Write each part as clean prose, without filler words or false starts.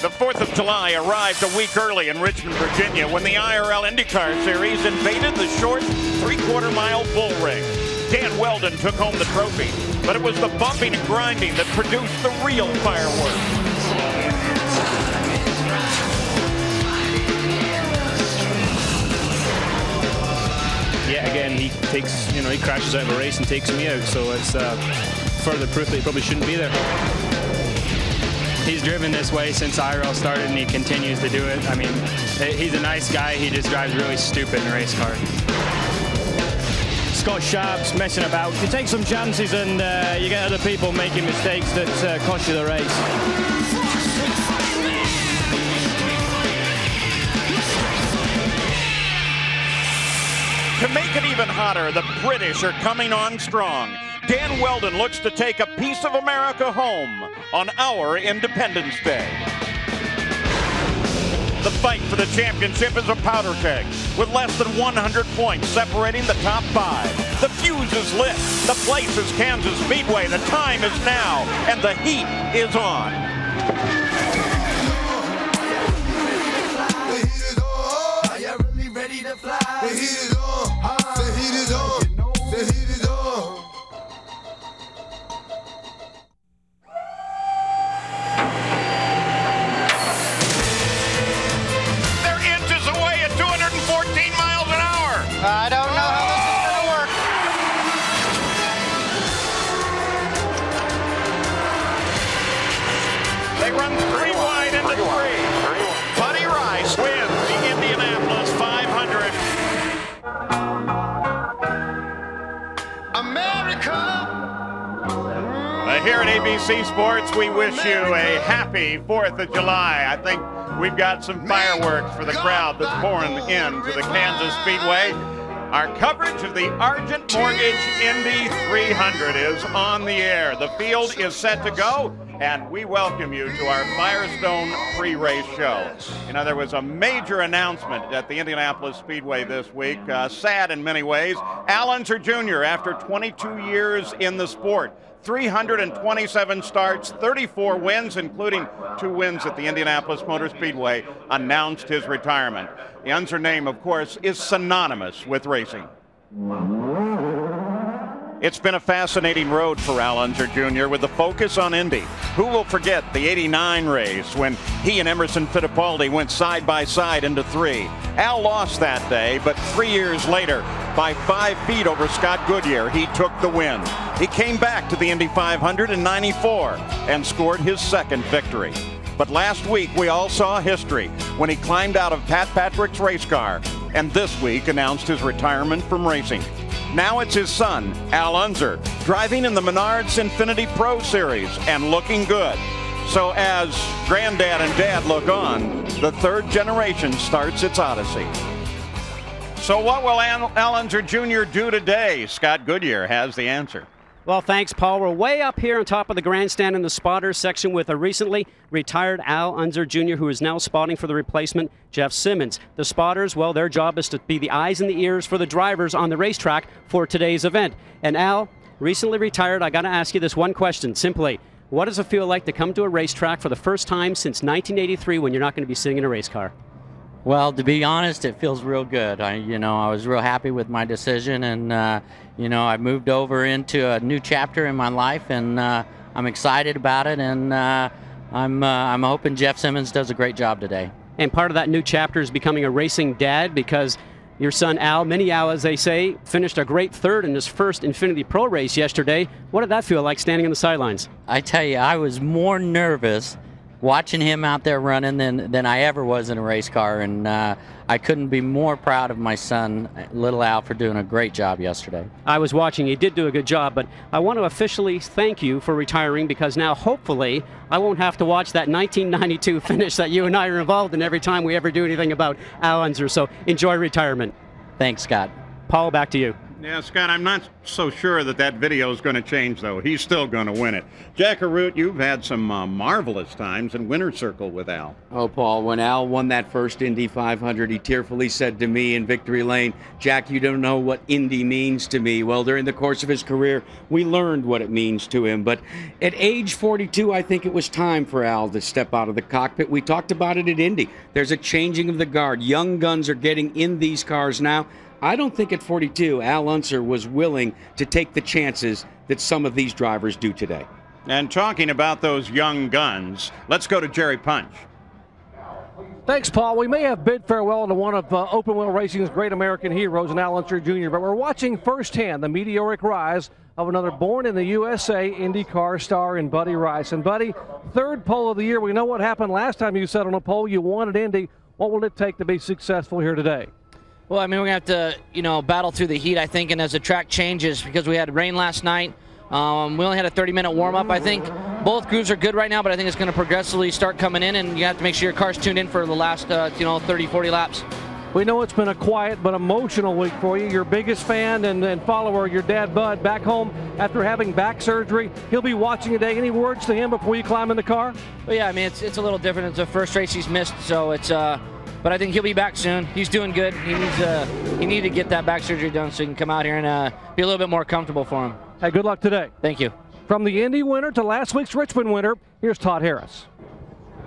The 4th of July arrived a week early in Richmond, Virginia, when the IRL IndyCar Series invaded the short 3/4-mile bull ring. Dan Weldon took home the trophy, but it was the bumping and grinding that produced the real fireworks. Yet again, he takes, he crashes out of a race and takes me out, so it's further proof that he probably shouldn't be there. He's driven this way since IRL started, and he continues to do it. I mean, he's a nice guy. He just drives really stupid in a race car. Scott Sharp's messing about. You take some chances, and you get other people making mistakes that cost you the race. To make it even hotter, the British are coming on strong. Dan Weldon looks to take a piece of America home on our Independence Day. The fight for the championship is a powder keg, with less than 100 points separating the top 5. The fuse is lit. The place is Kansas Speedway. The time is now, and the heat is on. Are you really ready to fly? The heat is on. The heat is on. The heat is on. They're inches away at 214 miles an hour. I don't know how this is going to work. They run 3 wide into 3. Buddy Rice wins the Indianapolis 500. America. Here at ABC Sports, we wish you a happy 4th of July. I think we've got some fireworks for the crowd that's pouring into the Kansas Speedway. Our coverage of the Argent Mortgage Indy 300 is on the air. The field is set to go, and we welcome you to our Firestone pre-race show. You know, there was a major announcement at the Indianapolis Speedway this week, sad in many ways. Al Unser Jr., after 22 years in the sport, 327 starts, 34 wins, including 2 wins at the Indianapolis Motor Speedway, announced his retirement. The Unser name, of course, is synonymous with racing. It's been a fascinating road for Al Unser Jr. with the focus on Indy. Who will forget the '89 race when he and Emerson Fittipaldi went side by side into 3? Al lost that day, but 3 years later, by 5 feet over Scott Goodyear, he took the win. He came back to the Indy 500 in '94 and scored his 2nd victory. But last week, we all saw history when he climbed out of Pat Patrick's race car and this week announced his retirement from racing. Now it's his son, Al Unser, driving in the Menards Infiniti Pro Series and looking good. So as Granddad and Dad look on, the 3rd generation starts its odyssey. So what will Al Unser Jr. do today? Scott Goodyear has the answer. Well, thanks, Paul. We're way up here on top of the grandstand in the spotters section with a recently retired Al Unser Jr., who is now spotting for the replacement, Jeff Simmons. The spotters, well, their job is to be the eyes and the ears for the drivers on the racetrack for today's event. And Al, recently retired, I got to ask you this one question, simply. What does it feel like to come to a racetrack for the first time since 1983 when you're not going to be sitting in a race car? Well, to be honest, it feels real good. I was real happy with my decision, and I moved over into a new chapter in my life, and I'm excited about it, and I'm hoping Jeff Simmons does a great job today. And part of that new chapter is becoming a racing dad, because your son Al, Mini Al as they say, finished a great 3rd in his first Infiniti Pro race yesterday. What did that feel like standing on the sidelines? I tell you, I was more nervous watching him out there running than I ever was in a race car, and I couldn't be more proud of my son, little Al, for doing a great job yesterday. I was watching. He did do a good job, but I want to officially thank you for retiring, because now hopefully I won't have to watch that 1992 finish that you and I are involved in every time we ever do anything about Al Unser. So enjoy retirement. Thanks, Scott. Paul, back to you. Yeah, Scott, I'm not so sure that video is going to change, though. He's still going to win it. Jack Arute, you've had some marvelous times in winner's circle with Al. Oh, Paul, when Al won that first Indy 500, he tearfully said to me in Victory Lane, Jack, you don't know what Indy means to me. Well, during the course of his career, we learned what it means to him. But at age 42, I think it was time for Al to step out of the cockpit. We talked about it at Indy. There's a changing of the guard. Young guns are getting in these cars now. I don't think at 42, Al Unser was willing to take the chances that some of these drivers do today. And talking about those young guns, let's go to Jerry Punch. Thanks, Paul. We may have bid farewell to one of open wheel racing's great American heroes, in Al Unser Jr., but we're watching firsthand the meteoric rise of another born in the USA IndyCar star in Buddy Rice. And Buddy, third pole of the year. We know what happened last time you sat on a pole. You won at Indy. What will it take to be successful here today? Well, I mean, we're going to have to, battle through the heat, I think, and as the track changes, because we had rain last night, we only had a 30-minute warm-up, I think. Both grooves are good right now, but I think it's going to progressively start coming in, and you have to make sure your car's tuned in for the last, 30, 40 laps. We know it's been a quiet but emotional week for you. Your biggest fan and follower, your dad, Bud, back home after having back surgery. He'll be watching today. Any words to him before you climb in the car? Well, yeah, I mean, it's a little different. It's the first race he's missed, so it's... But I think he'll be back soon. He's doing good. He needs to get that back surgery done so he can come out here and be a little bit more comfortable for him. Hey, good luck today. Thank you. From the Indy winner to last week's Richmond winner, here's Todd Harris.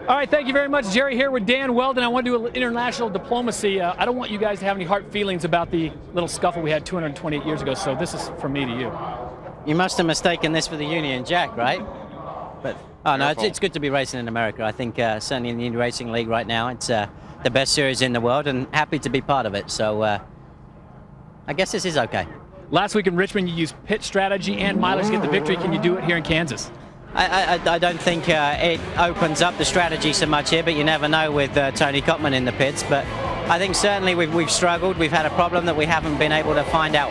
All right, thank you very much, Jerry. Here with Dan Weldon. I want to do international diplomacy. I don't want you guys to have any hard feelings about the little scuffle we had 228 years ago, so this is from me to you. You must have mistaken this for the Union Jack, right? But oh no, it's good to be racing in America. I think certainly in the Indy Racing League right now, it's the best series in the world, and happy to be part of it. So I guess this is okay. Last week in Richmond, you used pit strategy and mileage to get the victory. Can you do it here in Kansas? I don't think it opens up the strategy so much here, but you never know with Tony Kottman in the pits. But I think certainly we've struggled. We've had a problem that we haven't been able to find out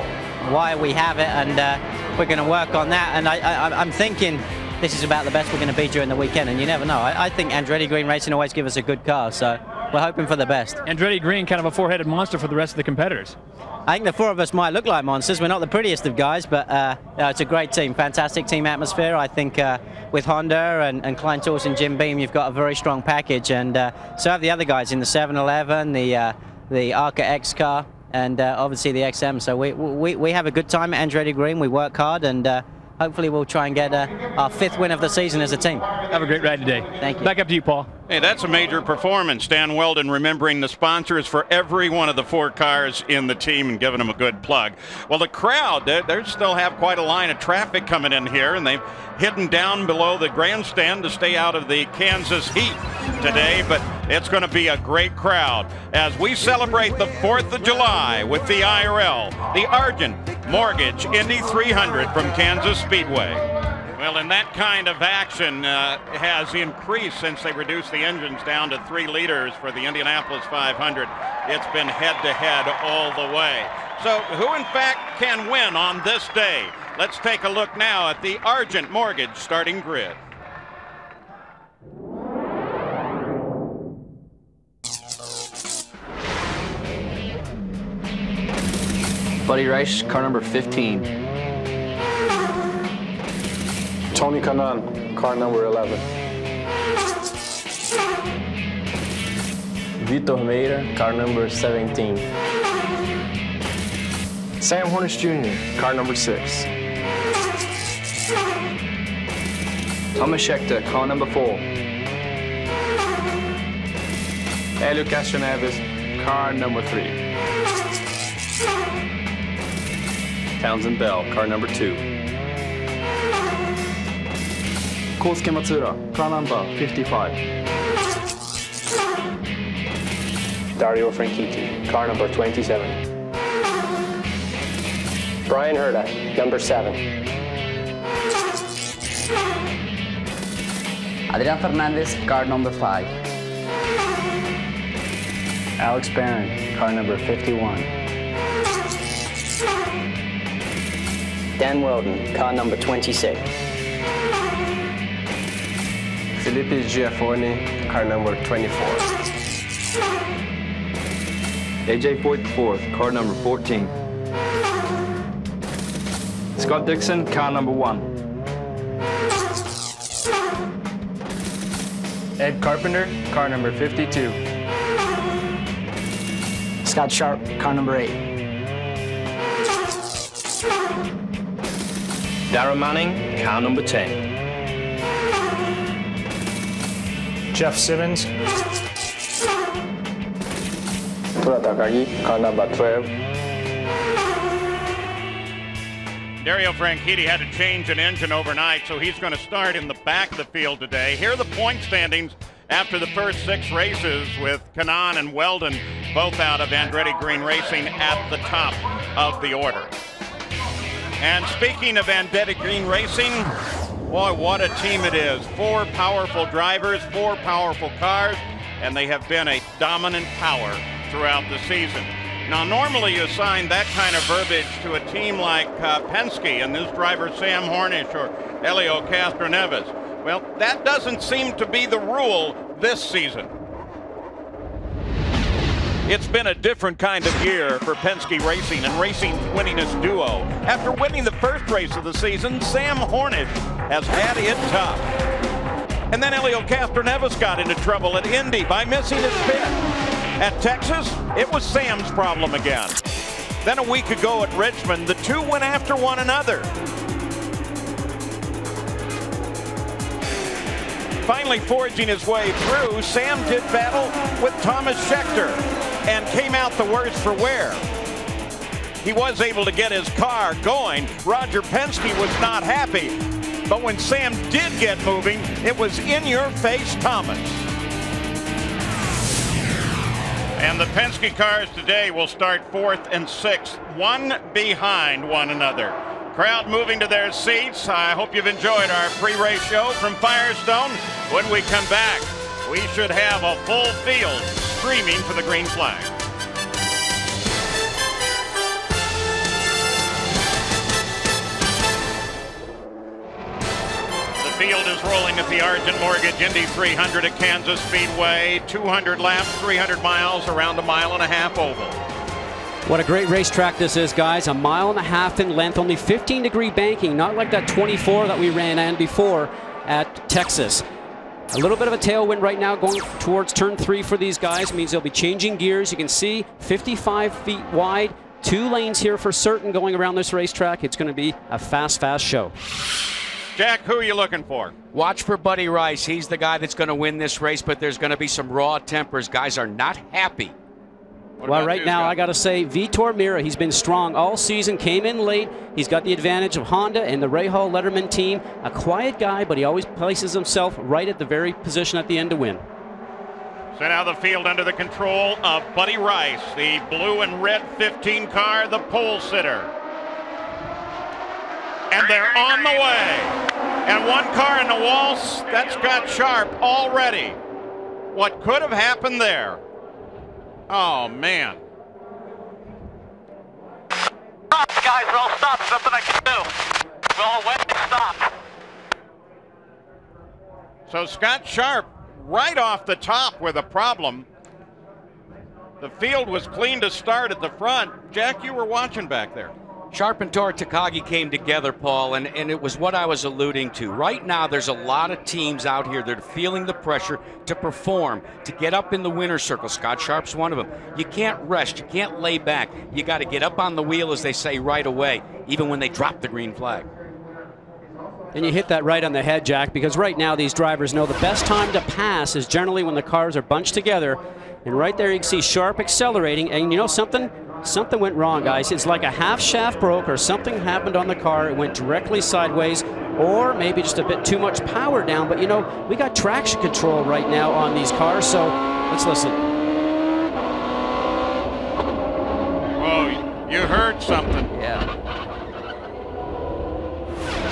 why we have it, and we're going to work on that. And I'm thinking this is about the best we're going to be during the weekend, and you never know. I think Andretti Green Racing always give us a good car, so we're hoping for the best. Andretti Green, kind of a four-headed monster for the rest of the competitors. I think the four of us might look like monsters. We're not the prettiest of guys, but it's a great team, fantastic team atmosphere. I think with Honda and Klein Tools and Jim Beam, you've got a very strong package, and so have the other guys in the 711, the Arca X car, and obviously the XM. So we have a good time at Andretti Green. We work hard, and hopefully we'll try and get our fifth win of the season as a team. Have a great ride today. Thank you. Back up to you, Paul. Hey, that's a major performance. Dan Weldon remembering the sponsors for every one of the four cars in the team and giving them a good plug. Well, the crowd, they still have quite a line of traffic coming in here, and they've hidden down below the grandstand to stay out of the Kansas heat today, but it's going to be a great crowd as we celebrate the 4th of July with the IRL, the Argent Mortgage Indy 300 from Kansas Speedway. Well, and that kind of action has increased since they reduced the engines down to 3 liters for the Indianapolis 500. It's been head-to-head all the way. So who, in fact, can win on this day? Let's take a look now at the Argent Mortgage starting grid. Buddy Rice, car number 15. Tony Kanaan, car number 11. Vitor Meira, car number 17. Sam Hornish Jr., car number 6. Thomas Scheckter, car number 4. Helio CASTRONEVES, car number 3. Townsend Bell, car number 2. Kosuke Matsuura, car number 55. Dario Franchitti, car number 27. Brian Herta, number 7. Adrian Fernandez, car number 5. Alex Barron, car number 51. Dan Weldon, car number 26. Felipe Giafforni, car number 24. AJ Foyt IV, car number 14. Scott Dixon, car number 1. Ed Carpenter, car number 52. Scott Sharp, car number 8. Darren Manning, car number 10. Jeff Simmons. Takagi, car number 12. Jario Franchitti had to change an engine overnight, so he's going to start in the back of the field today. Here are the point standings after the first 6 races, with Kanaan and Weldon both out of Andretti Green Racing at the top of the order. And speaking of Andretti Green Racing, boy, what a team it is. 4 powerful drivers, 4 powerful cars, and they have been a dominant power throughout the season. Now, normally you assign that kind of verbiage to a team like Penske and this driver Sam Hornish or Helio CASTRONEVES. Well, that doesn't seem to be the rule this season. It's been a different kind of year for Penske Racing and Racing's winningest duo. After winning the first race of the season, Sam Hornish has had it tough. And then Helio CASTRONEVES got into trouble at Indy by missing his pit. At Texas, it was Sam's problem again. Then a week ago at Richmond, the two went after one another. Finally forging his way through, Sam did battle with Thomas Scheckter and came out the worse for wear. He was able to get his car going. Roger Penske was not happy. But when Sam did get moving, it was in-your-face Thomas. And the Penske cars today will start 4th and 6th, one behind one another. Crowd moving to their seats. I hope you've enjoyed our pre-race show from Firestone. When we come back, we should have a full field screaming for the green flag. The field is rolling at the Argent Mortgage Indy 300 at Kansas Speedway. 200 laps, 300 miles, around a 1.5 mile oval. What a great racetrack this is, guys. 1.5 miles in length, only 15-degree banking, not like that 24 that we ran in before at Texas. A little bit of a tailwind right now going towards turn 3 for these guys. Means they'll be changing gears. You can see 55 feet wide, 2 lanes here for certain going around this racetrack. It's going to be a fast show. Jack, who are you looking for? Watch for Buddy Rice. He's the guy that's going to win this race, but there's going to be some raw tempers. Guys are not happy. Well, right now, I got to say, Vitor Meira, he's been strong all season, came in late. He's got the advantage of Honda and the Ray Hall Letterman team. A quiet guy, but he always places himself right at the very position at the end to win. So now the field under the control of Buddy Rice, the blue and red 15 car, the pole sitter. And they're on the way. And one car in the waltz, that's Scott Sharp already. What could have happened there? Oh, man. Stop, guys, roll stop. Something I can do. Roll away, stop. So Scott Sharp right off the top with a problem. The field was clean to start at the front. Jack, you were watching back there. Sharp and Tora Takagi came together, Paul, and it was what I was alluding to. Right now, there's a lot of teams out here that are feeling the pressure to perform, to get up in the winner's circle. Scott Sharp's one of them. You can't rest. You can't lay back. You got to get up on the wheel, as they say, right away, even when they drop the green flag. And you hit that right on the head, Jack, because right now these drivers know the best time to pass is generally when the cars are bunched together. And right there you can see Sharp accelerating, and you know something? Something went wrong, guys. It's like a half shaft broke or something happened on the car. It went directly sideways, or maybe just a bit too much power down. But, you know, we got traction control right now on these cars, so let's listen. Oh, you heard something. Yeah.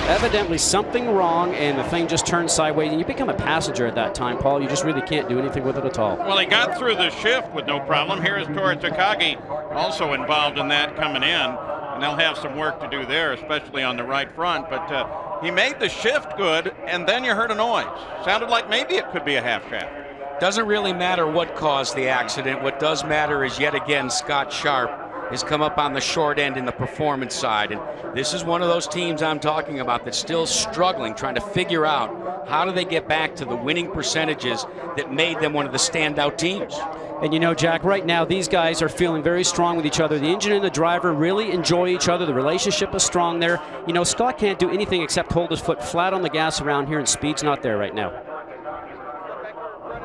Evidently something wrong, and the thing just turned sideways, and you become a passenger at that time, Paul. You just really can't do anything with it at all. Well, he got through the shift with no problem. Here is Tora Takagi also involved in that coming in, and they'll have some work to do there, especially on the right front. But he made the shift good, and then you heard a noise. Sounded like maybe it could be a half shaft. Doesn't really matter what caused the accident. What does matter is, yet again, Scott Sharp has come up on the short end in the performance side. And this is one of those teams I'm talking about that's still struggling, trying to figure out how do they get back to the winning percentages that made them one of the standout teams. And you know, Jack, right now these guys are feeling very strong with each other. The engine and the driver really enjoy each other. The relationship is strong there. You know, Scott can't do anything except hold his foot flat on the gas around here, and speed's not there right now.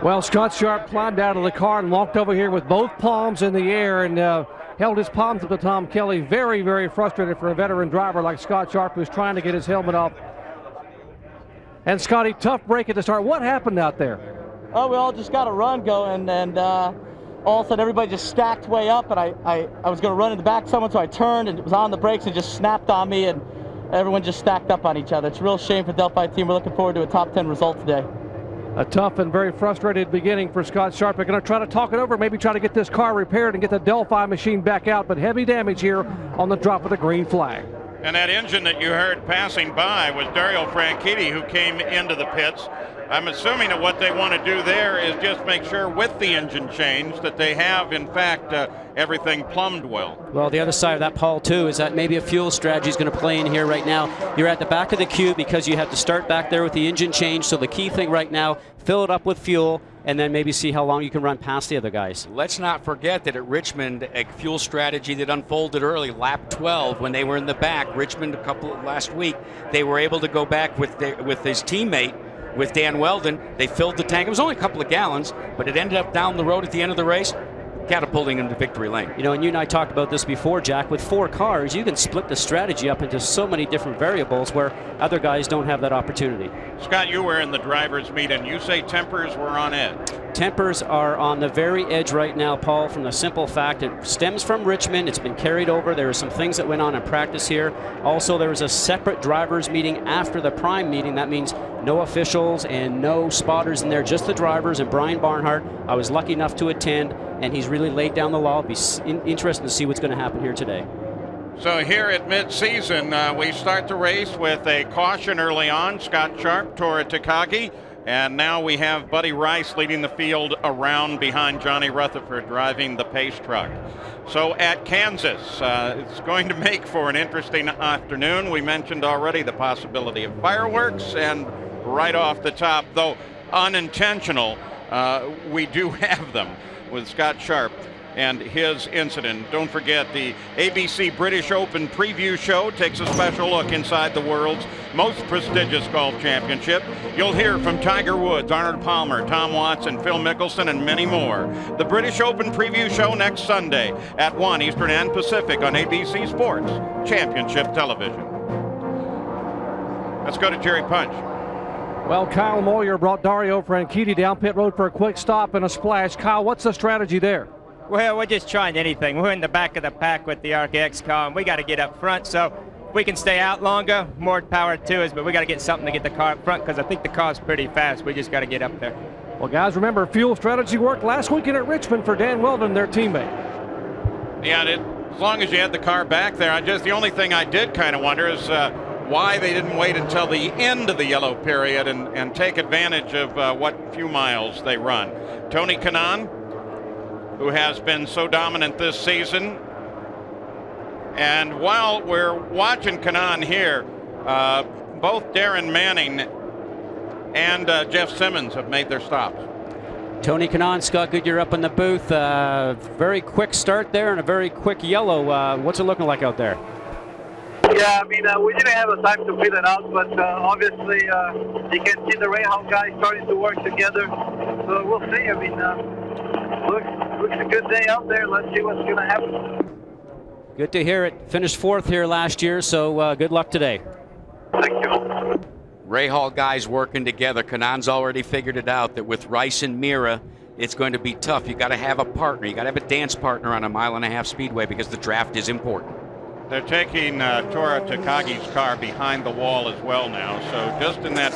Well, Scott Sharp climbed out of the car and walked over here with both palms in the air and held his palms up to Tom Kelly. Very, very frustrated for a veteran driver like Scott Sharp, who's trying to get his helmet off. And Scotty, tough break at the start. What happened out there? Oh, we all just got a run going, and all of a sudden everybody just stacked way up, and I was going to run in the back of someone, so I turned and it was on the brakes and just snapped on me, and everyone just stacked up on each other. It's a real shame for the Delphi team. We're looking forward to a top 10 result today. A tough and very frustrated beginning for Scott Sharp. They're going to try to talk it over, maybe try to get this car repaired and get the Delphi machine back out, but heavy damage here on the drop of the green flag. And that engine that you heard passing by was Jario Franchitti, who came into the pits. I'm assuming that what they want to do there is just make sure with the engine change that they have, in fact, everything plumbed well. Well, the other side of that, Paul, too, is that maybe a fuel strategy is going to play in here right now. You're at the back of the queue because you have to start back there with the engine change. So the key thing right now, fill it up with fuel, and then maybe see how long you can run past the other guys. Let's not forget that at Richmond, a fuel strategy that unfolded early, lap 12, when they were in the back. Richmond last week, they were able to go back with his teammate, with Dan Weldon. They filled the tank. It was only a couple of gallons, but it ended up down the road at the end of the race, catapulting into victory lane. You know, and you and I talked about this before, Jack. With 4 cars, you can split the strategy up into so many different variables where other guys don't have that opportunity. Scott, you were in the driver's meet, and you say tempers were on edge. Tempers are on the very edge right now, Paul, from the simple fact it stems from Richmond. It's been carried over. There are some things that went on in practice here. Also, there was a separate drivers meeting after the prime meeting. That means no officials and no spotters in there, just the drivers and Brian Barnhart. I was lucky enough to attend, and he's really laid down the law. It'll be interesting to see what's going to happen here today. So here at mid-season, we start the race with a caution early on. Scott Sharp, Tora Takagi. And now we have Buddy Rice leading the field around behind Johnny Rutherford driving the pace truck. So at Kansas, it's going to make for an interesting afternoon. We mentioned already the possibility of fireworks, and right off the top, though unintentional, we do have them with Scott Sharp and his incident. Don't forget, the ABC British Open preview show takes a special look inside the world's most prestigious golf championship. You'll hear from Tiger Woods, Arnold Palmer, Tom Watson, Phil Mickelson, and many more. The British Open preview show next Sunday at 1 Eastern and Pacific on ABC Sports Championship Television. Let's go to Jerry Punch. Well, Kyle Moyer brought Jario Franchitti down pit road for a quick stop and a splash. Kyle, what's the strategy there? Well, we're just trying anything. We're in the back of the pack with the ArcX car, and we got to get up front. So if we can stay out longer, more power to us, but we got to get something to get the car up front because I think the car's pretty fast. We just got to get up there. Well, guys, remember, fuel strategy worked last weekend at Richmond for Dan Weldon, their teammate. Yeah, as long as you had the car back there, the only thing I did kind of wonder is why they didn't wait until the end of the yellow period and take advantage of what few miles they run. Tony Kanaan, who has been so dominant this season. And while we're watching Kanaan here, both Darren Manning and Jeff Simmons have made their stops. Tony Kanaan, Scott Goodyear up in the booth. Very quick start there and a very quick yellow. What's it looking like out there? Yeah, I mean, we didn't have the time to fill it out, but obviously you can see the Rahal guys starting to work together. So we'll see. I mean, looks a good day out there. Let's see what's going to happen. Good to hear it. Finished 4th here last year, so good luck today. Thank you. Rahal guys working together. Kanaan's already figured it out that with Rice and Mira, it's going to be tough. You got to have a partner. You got to have a dance partner on a 1.5 mile speedway because the draft is important. They're taking Tora Takagi's car behind the wall as well now. So just in that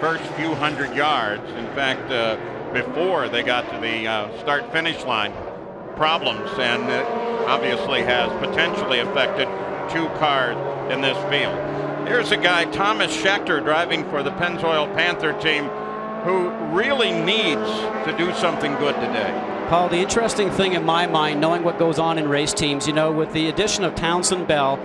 first few hundred yards, in fact, before they got to the start-finish line, problems, and it obviously has potentially affected 2 cars in this field. Here's a guy, Thomas Schechter, driving for the Pennzoil Panther team. who really needs to do something good today. Paul, the interesting thing in my mind, knowing what goes on in race teams, with the addition of Townsend Bell,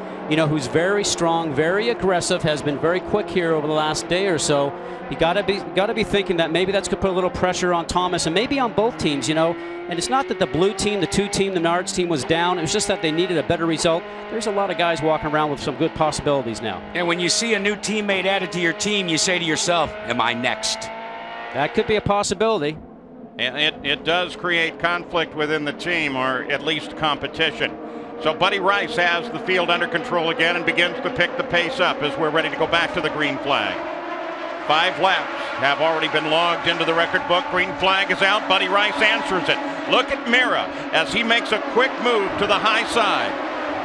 who's very strong, very aggressive, has been very quick here over the last day or so. You gotta be thinking that maybe that's gonna put a little pressure on Thomas and maybe on both teams, And it's not that the blue team, the 2 team, the Nards team was down. It was just that they needed a better result. There's a lot of guys walking around with some good possibilities now. And when you see a new teammate added to your team, you say to yourself, am I next? That could be a possibility. And it does create conflict within the team, or at least competition. So Buddy Rice has the field under control again and begins to pick the pace up as we're ready to go back to the green flag. 5 laps have already been logged into the record book. Green flag is out. Buddy Rice answers it. Look at Mira as he makes a quick move to the high side.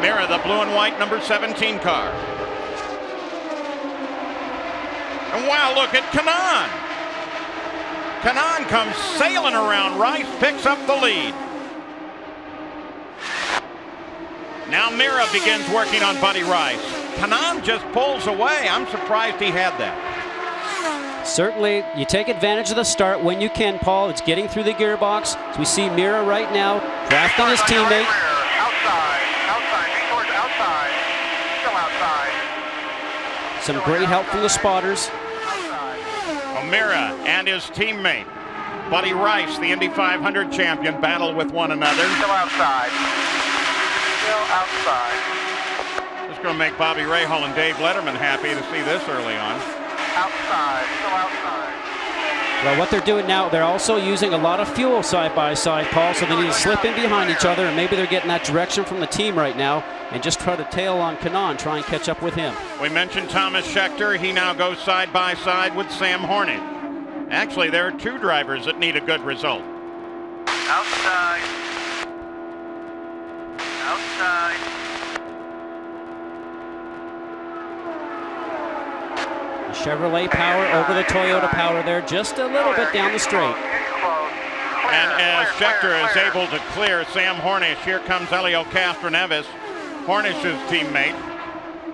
Mira, the blue and white number 17 car. And wow, look at Kanaan. Kanaan comes sailing around. Rice picks up the lead. Now Mira begins working on Buddy Rice. Kanaan just pulls away. I'm surprised he had that. Certainly, you take advantage of the start when you can, Paul. It's getting through the gearbox. So we see Mira right now drafting his teammate. Outside, still outside. Some great help from the spotters. Mira and his teammate, Buddy Rice, the Indy 500 champion, battle with one another. Still outside. This is going to make Bobby Rahal and Dave Letterman happy to see this early on. Still outside. Well, what they're doing now, they're also using a lot of fuel side by side, Paul, so they need to slip in behind each other, and maybe they're getting that direction from the team right now and just try to tail on Kanaan, try and catch up with him. We mentioned Thomas Scheckter. He now goes side by side with Sam Hornick. Actually, there are 2 drivers that need a good result. Outside. Chevrolet power over the Toyota power there, just a little bit down the straight. And as Scheckter is able to clear Sam Hornish, here comes Helio CASTRONEVES, Hornish's teammate.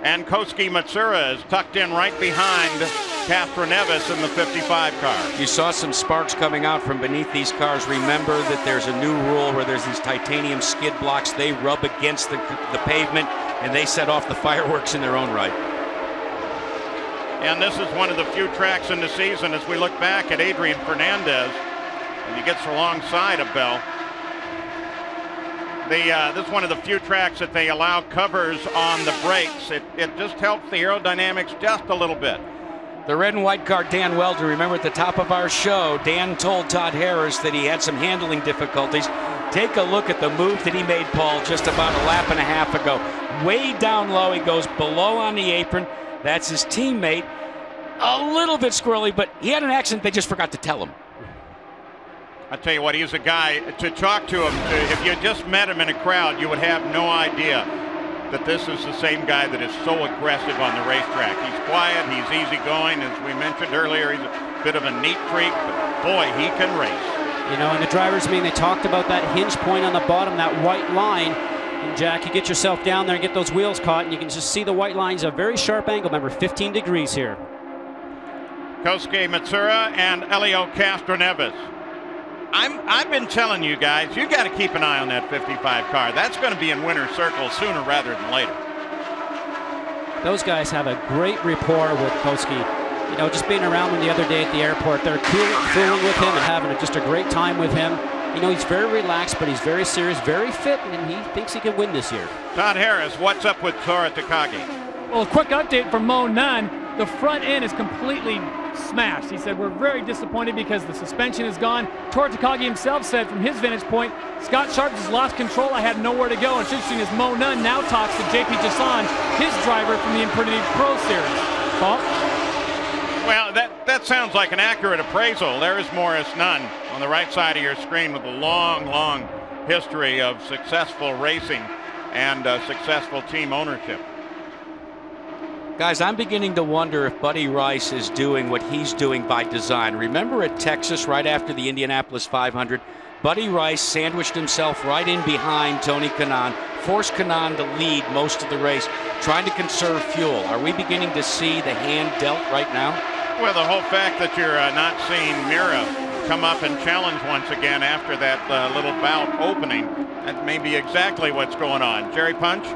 And Kosuke Matsura is tucked in right behind CASTRONEVES in the 55 car. You saw some sparks coming out from beneath these cars. Remember that there's a new rule where there's these titanium skid blocks. They rub against the pavement and they set off the fireworks in their own right. And this is one of the few tracks in the season, as we look back at Adrian Fernandez, and he gets alongside of Bell. This is one of the few tracks that they allow covers on the brakes. It just helps the aerodynamics just a little bit. The red and white car, Dan Weldon, remember at the top of our show, Dan told Todd Harris that he had some handling difficulties. Take a look at the move that he made, Paul, just about a lap and a half ago. Way down low, he goes below on the apron. That's his teammate. A little bit squirrely, but he had an accident. They just forgot to tell him. I tell you what, he's a guy to talk to him. If you just met him in a crowd, you would have no idea that this is the same guy that is so aggressive on the racetrack. He's quiet, he's easygoing. As we mentioned earlier, he's a bit of a neat freak, but boy, he can race. You know, in the driver's meeting, they talked about that hinge point on the bottom, that white line. And Jack, you get yourself down there and get those wheels caught, and you can just see the white lines, a very sharp angle. Remember, 15 degrees here. Kosuke Matsura and Helio CASTRONEVES. I've been telling you guys, you got to keep an eye on that 55 car. That's going to be in winner's circle sooner rather than later. Those guys have a great rapport with Kosuke. You know, just being around him the other day at the airport, they're fooling with him and having just a great time with him. You know, he's very relaxed, but he's very serious, very fit, and he thinks he can win this year. Todd Harris, what's up with Tora Takagi? Well, a quick update from Mo Nunn. The front end is completely smashed. He said, we're very disappointed because the suspension is gone. Tora Takagi himself said from his vantage point, Scott Sharp has lost control. I had nowhere to go. And it's interesting as Mo Nunn now talks to JP Jasson, his driver from the Infinity Pro Series. Paul? Well, that sounds like an accurate appraisal. There is Morris Nunn on the right side of your screen with a long, long history of successful racing and successful team ownership. Guys, I'm beginning to wonder if Buddy Rice is doing what he's doing by design. Remember at Texas, right after the Indianapolis 500, Buddy Rice sandwiched himself right in behind Tony Kanaan, forced Kanaan to lead most of the race, trying to conserve fuel. Are we beginning to see the hand dealt right now? Well, the whole fact that you're not seeing Mira come up and challenge once again after that little bout opening, that may be exactly what's going on. Jerry Punch?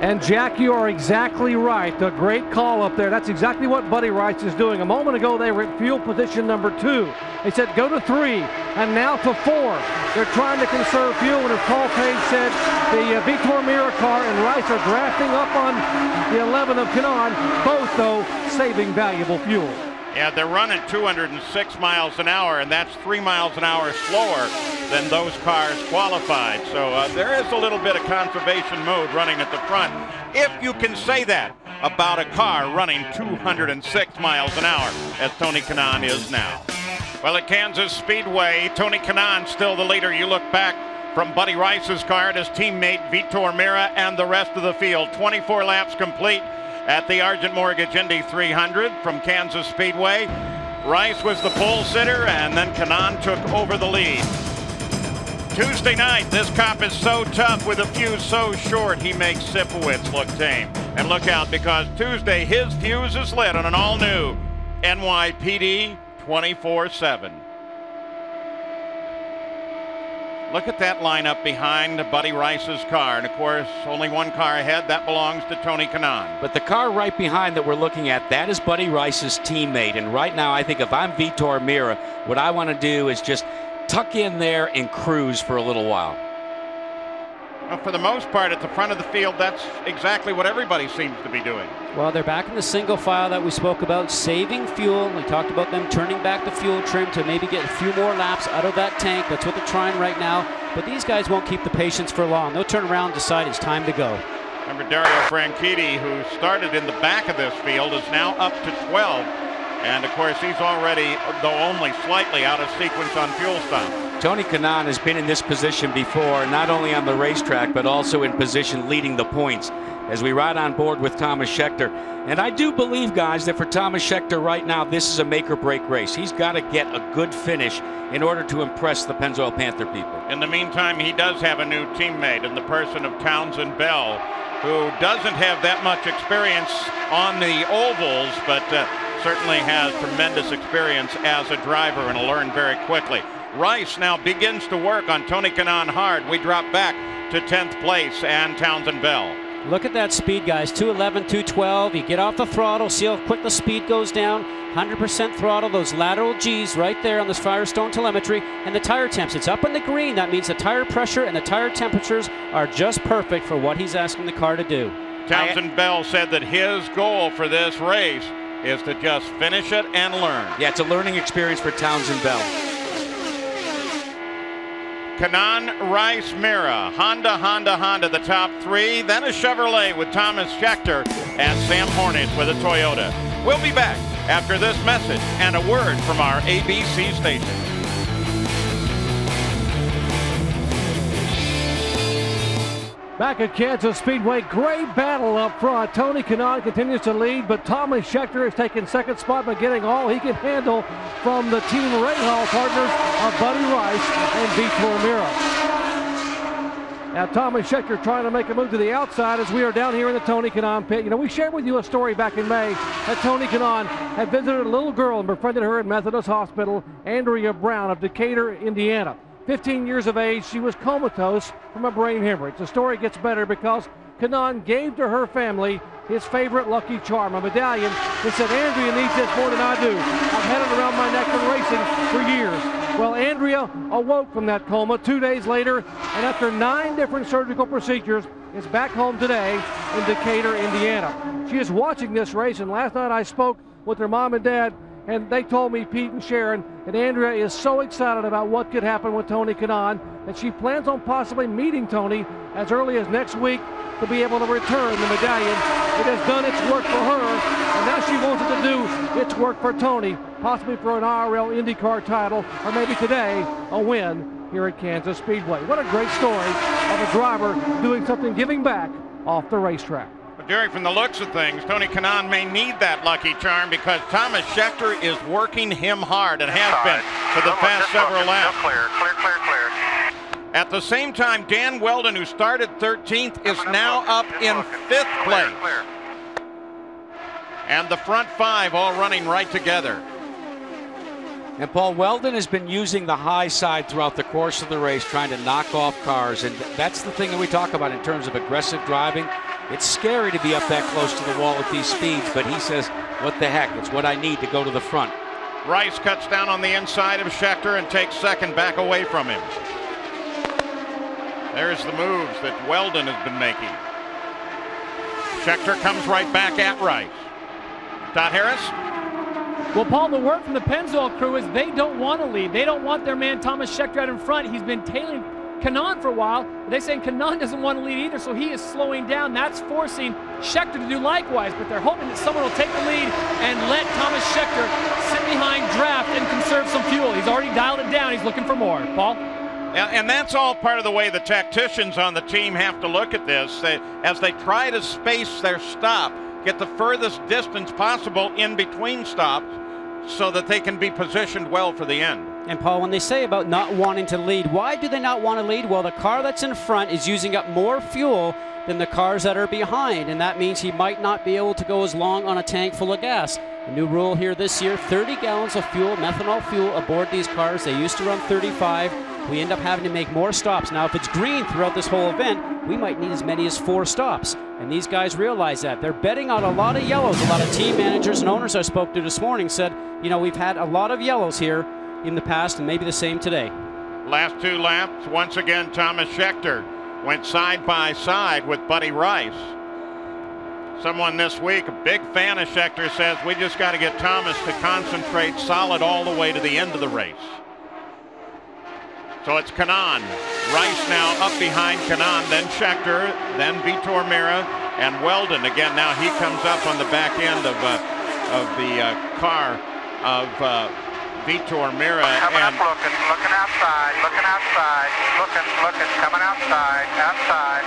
And Jack, you are exactly right. A great call up there. That's exactly what Buddy Rice is doing. A moment ago, they were at fuel position number 2. They said go to 3, and now to 4. They're trying to conserve fuel, and as Paul Page said, the Vitor Mira car and Rice are drafting up on the 11 of Kanaan, both, though, saving valuable fuel. Yeah, they're running 206 miles an hour, and that's 3 miles an hour slower than those cars qualified. So there is a little bit of conservation mode running at the front, if you can say that about a car running 206 miles an hour, as Tony Kanaan is now. Well, at Kansas Speedway, Tony Kanaan still the leader. You look back from Buddy Rice's car at his teammate Vitor Mira and the rest of the field. 24 laps complete at the Argent Mortgage Indy 300 from Kansas Speedway. Rice was the pole sitter, and then Kanaan took over the lead. Tuesday night, this cop is so tough with a fuse so short, he makes Sipowicz look tame. And look out, because Tuesday, his fuse is lit on an all-new NYPD 24/7. Look at that lineup behind Buddy Rice's car. And, of course, only one car ahead. That belongs to Tony Kanaan. But the car right behind that we're looking at, that is Buddy Rice's teammate. And right now, I think if I'm Vitor Mira, what I want to do is just tuck in there and cruise for a little while. Well, for the most part, at the front of the field, that's exactly what everybody seems to be doing. Well, they're back in the single file that we spoke about, saving fuel. We talked about them turning back the fuel trim to maybe get a few more laps out of that tank. That's what they're trying right now. But these guys won't keep the patience for long. They'll turn around and decide it's time to go. Remember, Dario Franchitti, who started in the back of this field, is now up to 12. And, of course, he's already, though only slightly, out of sequence on fuel stop. Tony Kanaan has been in this position before, not only on the racetrack, but also in position leading the points as we ride on board with Thomas Scheckter. And I do believe, guys, that for Thomas Scheckter right now, this is a make-or-break race. He's got to get a good finish in order to impress the Pennzoil Panther people. In the meantime, he does have a new teammate in the person of Townsend Bell, who doesn't have that much experience on the ovals, but certainly has tremendous experience as a driver and will learn very quickly. Rice now begins to work on Tony Kanaan hard. We drop back to 10th place and Townsend Bell. Look at that speed, guys. 211, 212. You get off the throttle, see how quick the speed goes down. 100% throttle, those lateral G's right there on this Firestone telemetry. And the tire temps, it's up in the green. That means the tire pressure and the tire temperatures are just perfect for what he's asking the car to do. Townsend Bell said that his goal for this race is to just finish it and learn. Yeah, it's a learning experience for Townsend Bell. Kanaan, Rice, Mira, Honda, the top 3. Then a Chevrolet with Thomas Scheckter and Sam Hornish with a Toyota. We'll be back after this message and a word from our ABC station. Back at Kansas Speedway, great battle up front. Tony Kanaan continues to lead, but Thomas Scheckter has taken second spot by getting all he can handle from the Team Rahal partners of Buddy Rice and Vitor Mira. Now Thomas Scheckter trying to make a move to the outside as we are down here in the Tony Kanaan pit. You know, we shared with you a story back in May that Tony Kanaan had visited a little girl and befriended her at Methodist Hospital, Andrea Brown of Decatur, Indiana. 15 years of age, she was comatose from a brain hemorrhage. The story gets better because Kanaan gave to her family his favorite Lucky Charm, a medallion that said, "Andrea needs this more than I do. I've had it around my neck in racing for years." Well, Andrea awoke from that coma 2 days later, and after 9 different surgical procedures, is back home today in Decatur, Indiana. She is watching this race, and last night I spoke with her mom and dad, and they told me, Pete and Sharon, that Andrea is so excited about what could happen with Tony Kanaan that she plans on possibly meeting Tony as early as next week to be able to return the medallion. It has done its work for her, and now she wants it to do its work for Tony, possibly for an IRL IndyCar title, or maybe today, a win here at Kansas Speedway. What a great story of a driver doing something, giving back off the racetrack. Jerry, from the looks of things, Tony Kanaan may need that Lucky Charm because Thomas Scheckter is working him hard and has been for the past several laps. Clear. At the same time, Dan Weldon, who started 13th, is now up in 5th place. and the front 5 all running right together. And Paul, Weldon has been using the high side throughout the course of the race, trying to knock off cars. And that's the thing that we talk about in terms of aggressive driving. It's scary to be up that close to the wall at these speeds, but he says, what the heck, it's what I need to go to the front. Rice cuts down on the inside of Scheckter and takes second back away from him. There's the moves that Weldon has been making. Scheckter comes right back at Rice. Todd Harris? Well, Paul, the word from the Pennzoil crew is they don't want to lead. They don't want their man Thomas Scheckter out in front. He's been tailing Kanaan for a while. They're saying Kanaan doesn't want to lead either, so he is slowing down. That's forcing Scheckter to do likewise, but they're hoping that someone will take the lead and let Thomas Scheckter sit behind draft and conserve some fuel. He's already dialed it down. He's looking for more. Paul? And that's all part of the way the tacticians on the team have to look at this. As they try to space their stop, get the furthest distance possible in between stops so that they can be positioned well for the end. And Paul, when they say about not wanting to lead, why do they not want to lead? Well, the car that's in front is using up more fuel than the cars that are behind, and that means he might not be able to go as long on a tank full of gas. A new rule here this year, 30 gallons of fuel, methanol fuel aboard these cars. They used to run 35. We end up having to make more stops. Now, if it's green throughout this whole event, we might need as many as 4 stops. And these guys realize that. They're betting on a lot of yellows. A lot of team managers and owners I spoke to this morning said, you know, we've had a lot of yellows here in the past and maybe the same today. Last 2 laps, once again, Thomas Scheckter went side by side with Buddy Rice. Someone this week, a big fan of Scheckter, says we just got to get Thomas to concentrate solid all the way to the end of the race. So it's Kanaan. Rice now up behind Kanaan, then Scheckter, then Vitor Meira, and Weldon. Again, now he comes up on the back end of the car of Vitor Meira. Coming up, looking outside, looking, coming outside, outside.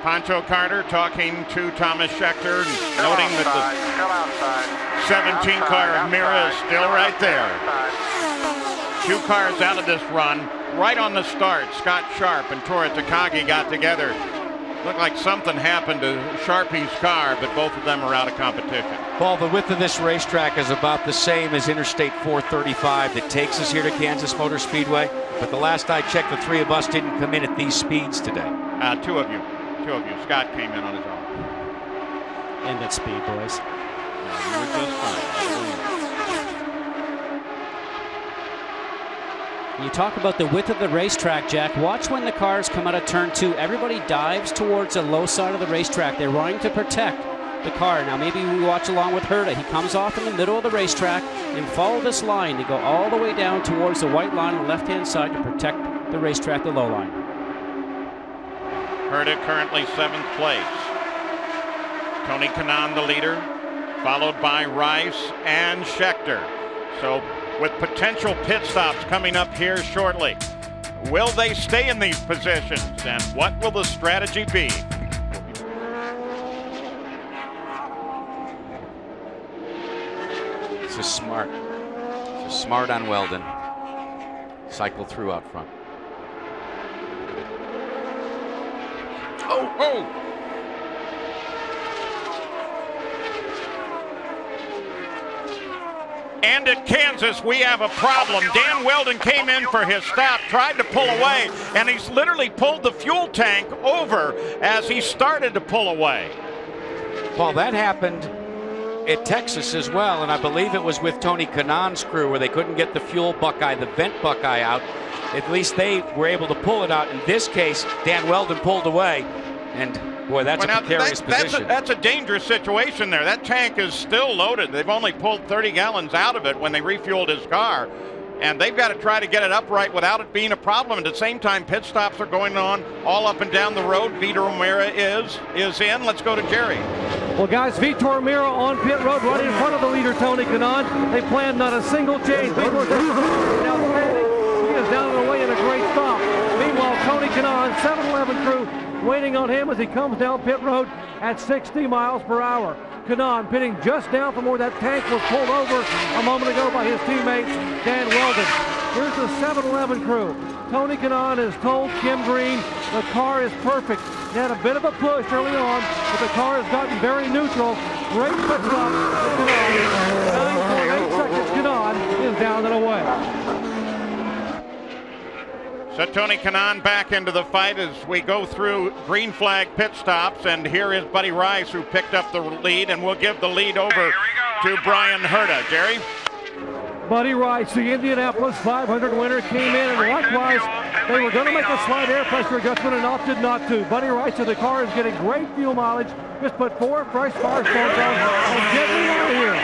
Pancho Carter talking to Thomas Scheckter, noting that the 17 car of Meira is still right there. 2 cars out of this run, right on the start. Scott Sharp and Tora Takagi got together. Looked like something happened to Sharpie's car, but both of them are out of competition. Paul, the width of this racetrack is about the same as Interstate 435 that takes us here to Kansas Motor Speedway. But the last I checked, the 3 of us didn't come in at these speeds today. 2 of you. Scott came in on his own. End at speed, boys. You were just fine. You talk about the width of the racetrack, Jack. Watch when the cars come out of turn 2. Everybody dives towards the low side of the racetrack. They're running to protect the car. Now maybe we watch along with Herta. He comes off in the middle of the racetrack and follow this line to go all the way down towards the white line on the left-hand side to protect the racetrack, the low line. Herta currently 7th place. Tony Kanaan the leader, followed by Rice and Scheckter. So with potential pit stops coming up here shortly, will they stay in these positions, and what will the strategy be? This is smart. This is smart on Weldon. Cycle through out front. Oh! And at Kansas, we have a problem. Dan Weldon came in for his stop, tried to pull away, and he's literally pulled the fuel tank over as he started to pull away. Paul, that happened at Texas as well, and I believe it was with Tony Kanaan's crew where they couldn't get the fuel Buckeye, the vent Buckeye out. At least they were able to pull it out. In this case, Dan Weldon pulled away, and boy, that's a precarious position. That's a dangerous situation there. That tank is still loaded. They've only pulled 30 gallons out of it when they refueled his car, and they've got to try to get it upright without it being a problem. At the same time, pit stops are going on all up and down the road. Vitor Meira is in. Let's go to Jerry. Well, guys, Vitor Meira on pit road right in front of the leader, Tony Kanaan. They planned not a single change. He is down and away in a great stop. Meanwhile, Tony Kanaan, 7-Eleven crew, waiting on him as he comes down pit road at 60 miles per hour. Kanaan pitting just down from where that tank was pulled over a moment ago by his teammate, Dan Weldon. Here's the 7-Eleven crew. Tony Kanaan has told Kim Green The car is perfect. He had a bit of a push early on, but the car has gotten very neutral. Great pit stop. 9.8 seconds. Kanaan is down and away. So Tony Kanaan back into the fight as we go through green flag pit stops, and here is Buddy Rice, who picked up the lead, and we'll give the lead over to Brian Herta. Jerry? Buddy Rice, the Indianapolis 500 winner, came in, and likewise, they were going to make a slight air pressure adjustment and opted not to. Buddy Rice said the car is getting great fuel mileage. Just put 4 fresh Firestones on and get me out of here.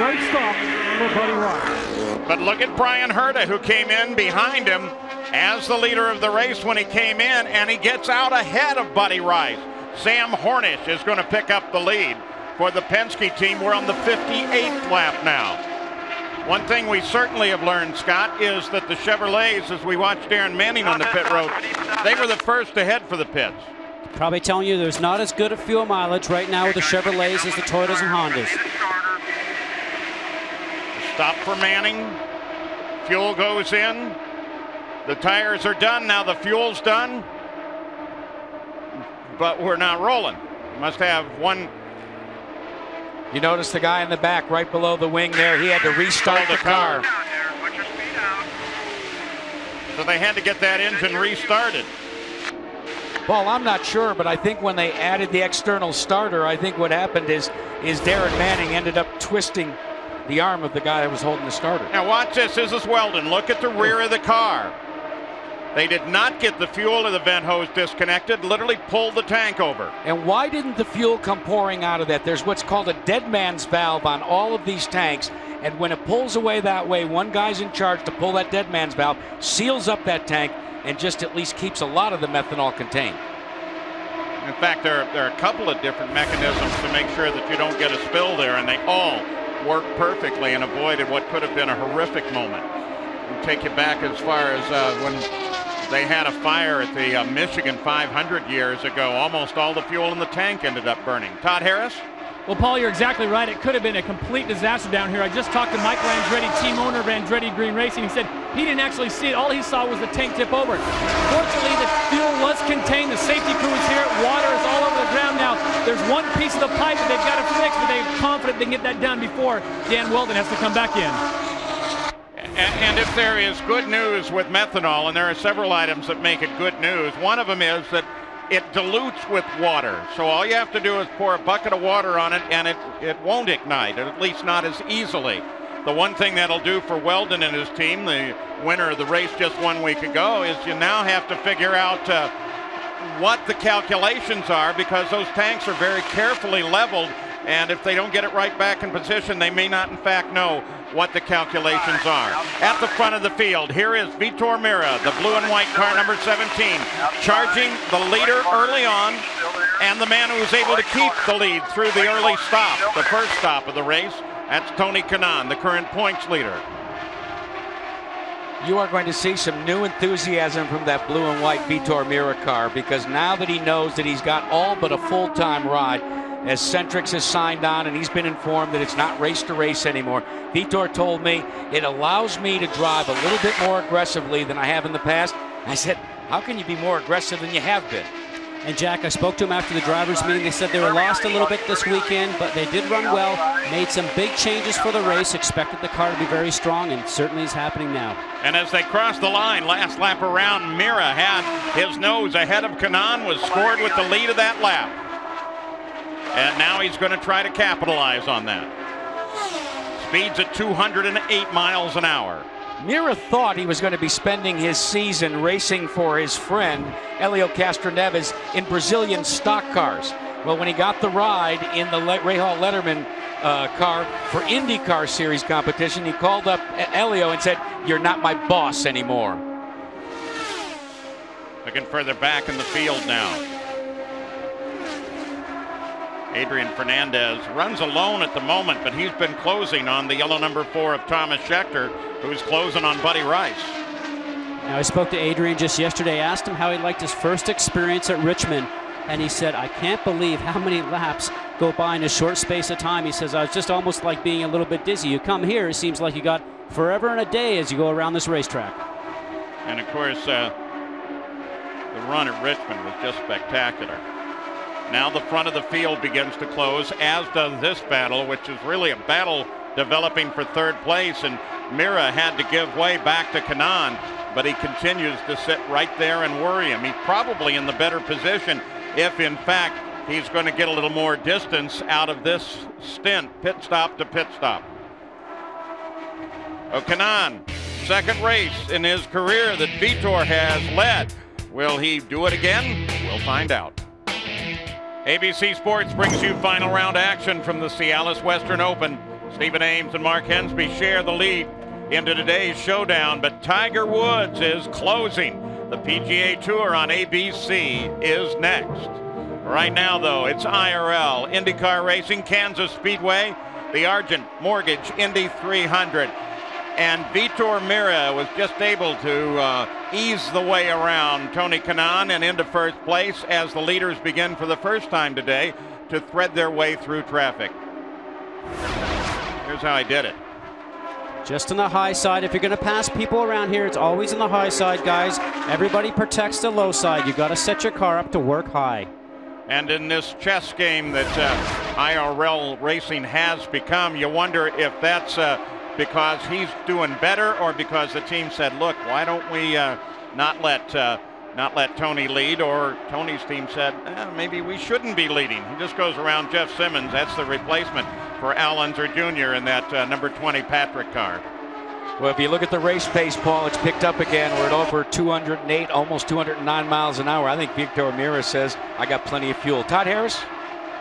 Great stop for Buddy Rice. But look at Brian Herta, who came in behind him as the leader of the race when he came in, and he gets out ahead of Buddy Rice. Sam Hornish is going to pick up the lead for the Penske team. We're on the 58th lap now. One thing we certainly have learned, Scott, is that the Chevrolets, as we watched Darren Manning on the pit road, they were the first to head for the pits. Probably telling you there's not as good a fuel mileage right now with the Chevrolets as the Toyotas and Hondas. Stop for Manning. Fuel goes in. The tires are done. Now the fuel's done. But we're not rolling. Must have one. You notice the guy in the back right below the wing there. He had to restart the car. So they had to get that engine restarted. Well, I'm not sure, but I think when they added the external starter, I think what happened is Darren Manning ended up twisting the arm of the guy that was holding the starter. Now watch this. This is Weldon. Look at the rear of the car. They did not get the fuel or the vent hose disconnected, literally pulled the tank over. And why didn't the fuel come pouring out of that? There's what's called a dead man's valve on all of these tanks, and when it pulls away that way, one guy's in charge to pull that dead man's valve, seals up that tank, and just at least keeps a lot of the methanol contained. In fact, there are a couple of different mechanisms to make sure that you don't get a spill there, and they all work perfectly and avoided what could have been a horrific moment. We'll take you back as far as when they had a fire at the Michigan 500 years ago. Almost all the fuel in the tank ended up burning. Todd Harris? Well, Paul, you're exactly right. It could have been a complete disaster down here. I just talked to Michael Andretti, team owner of Andretti Green Racing. He said he didn't actually see it. All he saw was the tank tip over. Fortunately, the fuel was contained. The safety crew is here. Water is all over the ground now. There's one piece of the pipe that they've got to fix, but they're confident they can get that done before Dan Weldon has to come back in. And if there is good news with methanol, and there are several items that make it good news, one of them is that it dilutes with water. So all you have to do is pour a bucket of water on it, and it won't ignite, at least not as easily. The one thing that'll do for Weldon and his team, the winner of the race just 1 week ago, is you now have to figure out what the calculations are, because those tanks are very carefully leveled, and if they don't get it right back in position, they may not in fact know what the calculations are. At the front of the field, here is Vitor Mira, the blue and white car number 17, charging the leader early on, and the man who was able to keep the lead through the early stop, the first stop of the race. That's Tony Kanaan, the current points leader. You are going to see some new enthusiasm from that blue and white Vitor Mira car, because now that he knows that he's got all but a full-time ride, as Centrix has signed on and he's been informed that it's not race to race anymore. Vitor told me it allows me to drive a little bit more aggressively than I have in the past. I said, how can you be more aggressive than you have been? And Jack, I spoke to him after the drivers' meeting. They said they were lost a little bit this weekend, but they did run well, made some big changes for the race, expected the car to be very strong, and certainly is happening now. And as they crossed the line, last lap around, Mira had his nose ahead of Kanaan, was scored with the lead of that lap. And now he's going to try to capitalize on that. Speeds at 208 miles an hour. Mira thought he was going to be spending his season racing for his friend, Helio CASTRONEVES, in Brazilian stock cars. Well, when he got the ride in the Rahal Letterman car for IndyCar Series competition, he called up Helio and said, "You're not my boss anymore." Looking further back in the field now. Adrian Fernandez runs alone at the moment, but he's been closing on the yellow number 4 of Thomas Scheckter, who's closing on Buddy Rice. Now, I spoke to Adrian just yesterday, asked him how he liked his first experience at Richmond, and he said, I can't believe how many laps go by in a short space of time. He says, I was just almost like being a little bit dizzy. You come here, it seems like you got forever and a day as you go around this racetrack. And of course, the the run at Richmond was just spectacular. Now the front of the field begins to close, as does this battle, which is really a battle developing for third place, and Mira had to give way back to Kanaan, but he continues to sit right there and worry him. He's probably in the better position if, in fact, he's going to get a little more distance out of this stint, pit stop to pit stop. Kanaan, second race in his career that Vitor has led. Will he do it again? We'll find out. ABC Sports brings you final round action from the Cialis Western Open. Stephen Ames and Mark Hensby share the lead into today's showdown, but Tiger Woods is closing. The PGA Tour on ABC is next. Right now, though, it's IRL, IndyCar Racing, Kansas Speedway, the Argent Mortgage Indy 300. And Vitor Mira was just able to ease the way around Tony Kanaan and into first place as the leaders begin for the first time today to thread their way through traffic. Here's how I did it. Just on the high side. If you're going to pass people around here, it's always on the high side, guys. Everybody protects the low side. You've got to set your car up to work high. And in this chess game that IRL racing has become, you wonder if that's because he's doing better or because the team said, look, why don't we not let Tony lead, or Tony's team said, maybe we shouldn't be leading. He just goes around Jeff Simmons. That's the replacement for Al Unser Jr. in that number 20 Patrick car. Well, if you look at the race pace, Paul, it's picked up again. We're at over 208, almost 209 miles an hour. I think Vitor Mira says, I got plenty of fuel. Todd Harris?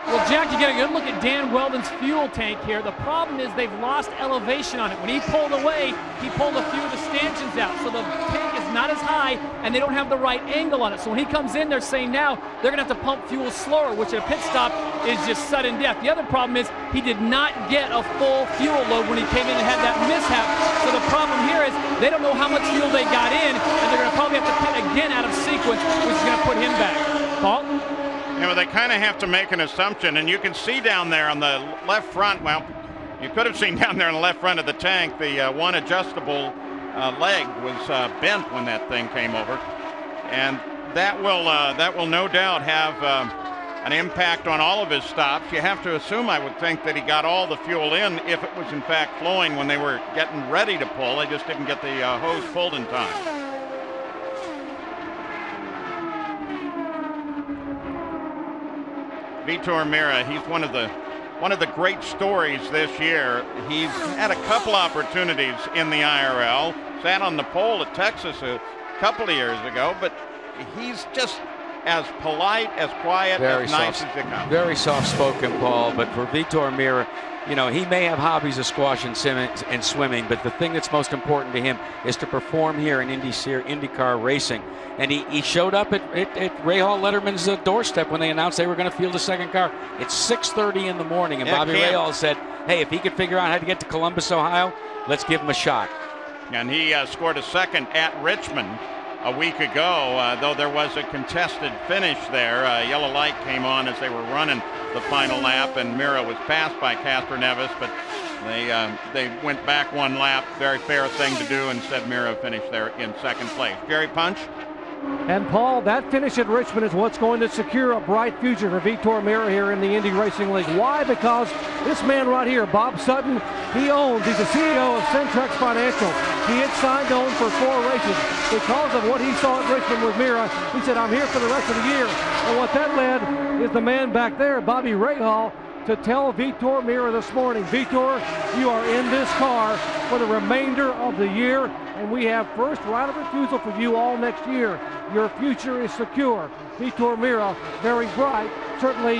Well, Jack, you get a good look at Dan Weldon's fuel tank here. The problem is they've lost elevation on it. When he pulled away, he pulled a few of the stanchions out. So the tank is not as high, and they don't have the right angle on it. So when he comes in, they're saying now they're going to have to pump fuel slower, which at a pit stop is just sudden death. The other problem is he did not get a full fuel load when he came in and had that mishap. So the problem here is they don't know how much fuel they got in, and they're going to probably have to pit again out of sequence, which is going to put him back. Paul? You know, they kind of have to make an assumption, and you can see down there on the left front, well, you could have seen down there on the left front of the tank, the one adjustable leg was bent when that thing came over. And that will no doubt have an impact on all of his stops. You have to assume, I would think, that he got all the fuel in if it was in fact flowing when they were getting ready to pull. They just didn't get the hose pulled in time. Vitor Mira, he's one of the great stories this year. He's had a couple opportunities in the IRL, sat on the pole at Texas a couple of years ago, but he's just as polite, as quiet, as nice as they come. Very soft-spoken, Paul, but for Vitor Mira, you know, he may have hobbies of squash and swimming, but the thing that's most important to him is to perform here in IndyCar racing. And he showed up at Ray Hall Letterman's doorstep when they announced they were going to field a second car. It's 6:30 in the morning, and Bobby Rahal said, hey, if he could figure out how to get to Columbus, Ohio, let's give him a shot. And he scored a second at Richmond a week ago, though there was a contested finish there. Yellow light came on as they were running the final lap, and Mira was passed by CASTRONEVES, but they went back one lap. Very fair thing to do, and said Mira finished there in second place. Jerry Punch? And Paul, that finish at Richmond is what's going to secure a bright future for Vitor Mira here in the Indy Racing League. Why? Because this man right here, Bob Sutton, he's the CEO of Centrex Financial. He had signed on for 4 races. Because of what he saw at Richmond with Mira, he said, I'm here for the rest of the year. And what that led is the man back there, Bobby Rahal, to tell Vitor Mira this morning, Vitor, you are in this car for the remainder of the year, and we have first right of refusal for you all next year. Your future is secure. Vitor Mira, very bright, certainly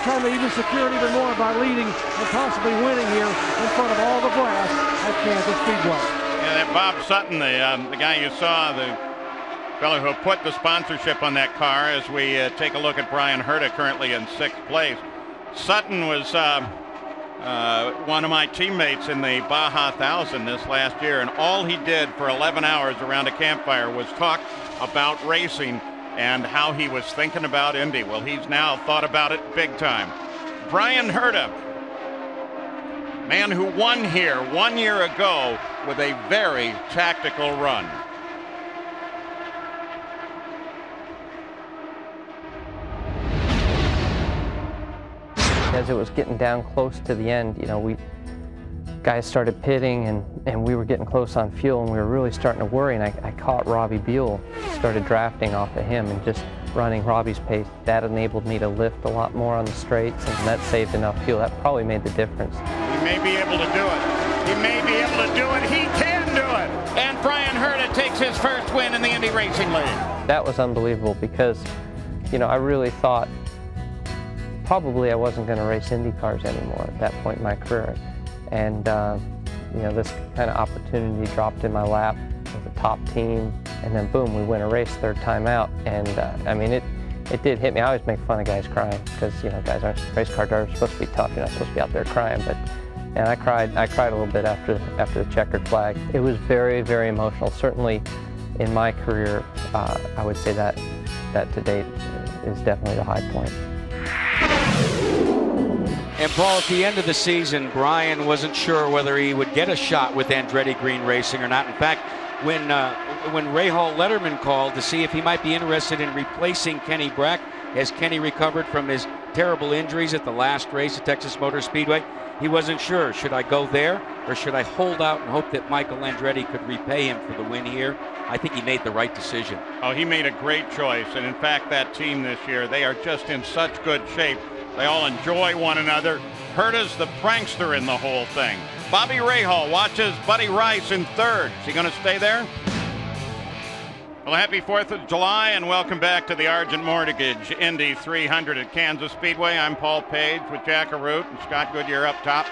trying to even secure it even more by leading and possibly winning here in front of all the brass at Kansas Speedway. Yeah, that Bob Sutton, the guy you saw, the fellow who put the sponsorship on that car, as we take a look at Brian Herta, currently in 6th place. Sutton was one of my teammates in the Baja 1000 this last year, and all he did for 11 hours around a campfire was talk about racing and how he was thinking about Indy. Well, he's now thought about it big time. Brian Herta, man who won here 1 year ago with a very tactical run. as it was getting down close to the end, you know, guys started pitting and we were getting close on fuel and we were really starting to worry, and I caught Robbie Buell, started drafting off of him and just running Robbie's pace. That enabled me to lift a lot more on the straights, and that saved enough fuel. That probably made the difference. He may be able to do it. He may be able to do it. He can do it. And Brian Herta takes his first win in the Indy Racing League. That was unbelievable because, you know, I really thought probably I wasn't going to race IndyCars anymore at that point in my career. And, you know, this kind of opportunity dropped in my lap with a top team, and then boom, we win a race third time out. And I mean, it did hit me. I always make fun of guys crying because, you know, guys aren't, race car drivers are supposed to be tough. You're not supposed to be out there crying. And I cried a little bit after the checkered flag. It was very, very emotional. Certainly in my career, I would say that to date is definitely the high point. And Paul, at the end of the season, Brian wasn't sure whether he would get a shot with Andretti Green Racing or not. In fact, when Ray Hall Letterman called to see if he might be interested in replacing Kenny Brack as Kenny recovered from his terrible injuries at the last race at Texas Motor Speedway, he wasn't sure. Should I go there or should I hold out and hope that Michael Andretti could repay him for the win here? I think he made the right decision. Oh, he made a great choice. And in fact, that team this year, they are just in such good shape. They all enjoy one another. Herta's the prankster in the whole thing. Bobby Rahal watches Buddy Rice in third. Is he going to stay there? Well, happy 4th of July and welcome back to the Argent Mortgage Indy 300 at Kansas Speedway. I'm Paul Page with Jack Arute and Scott Goodyear up top.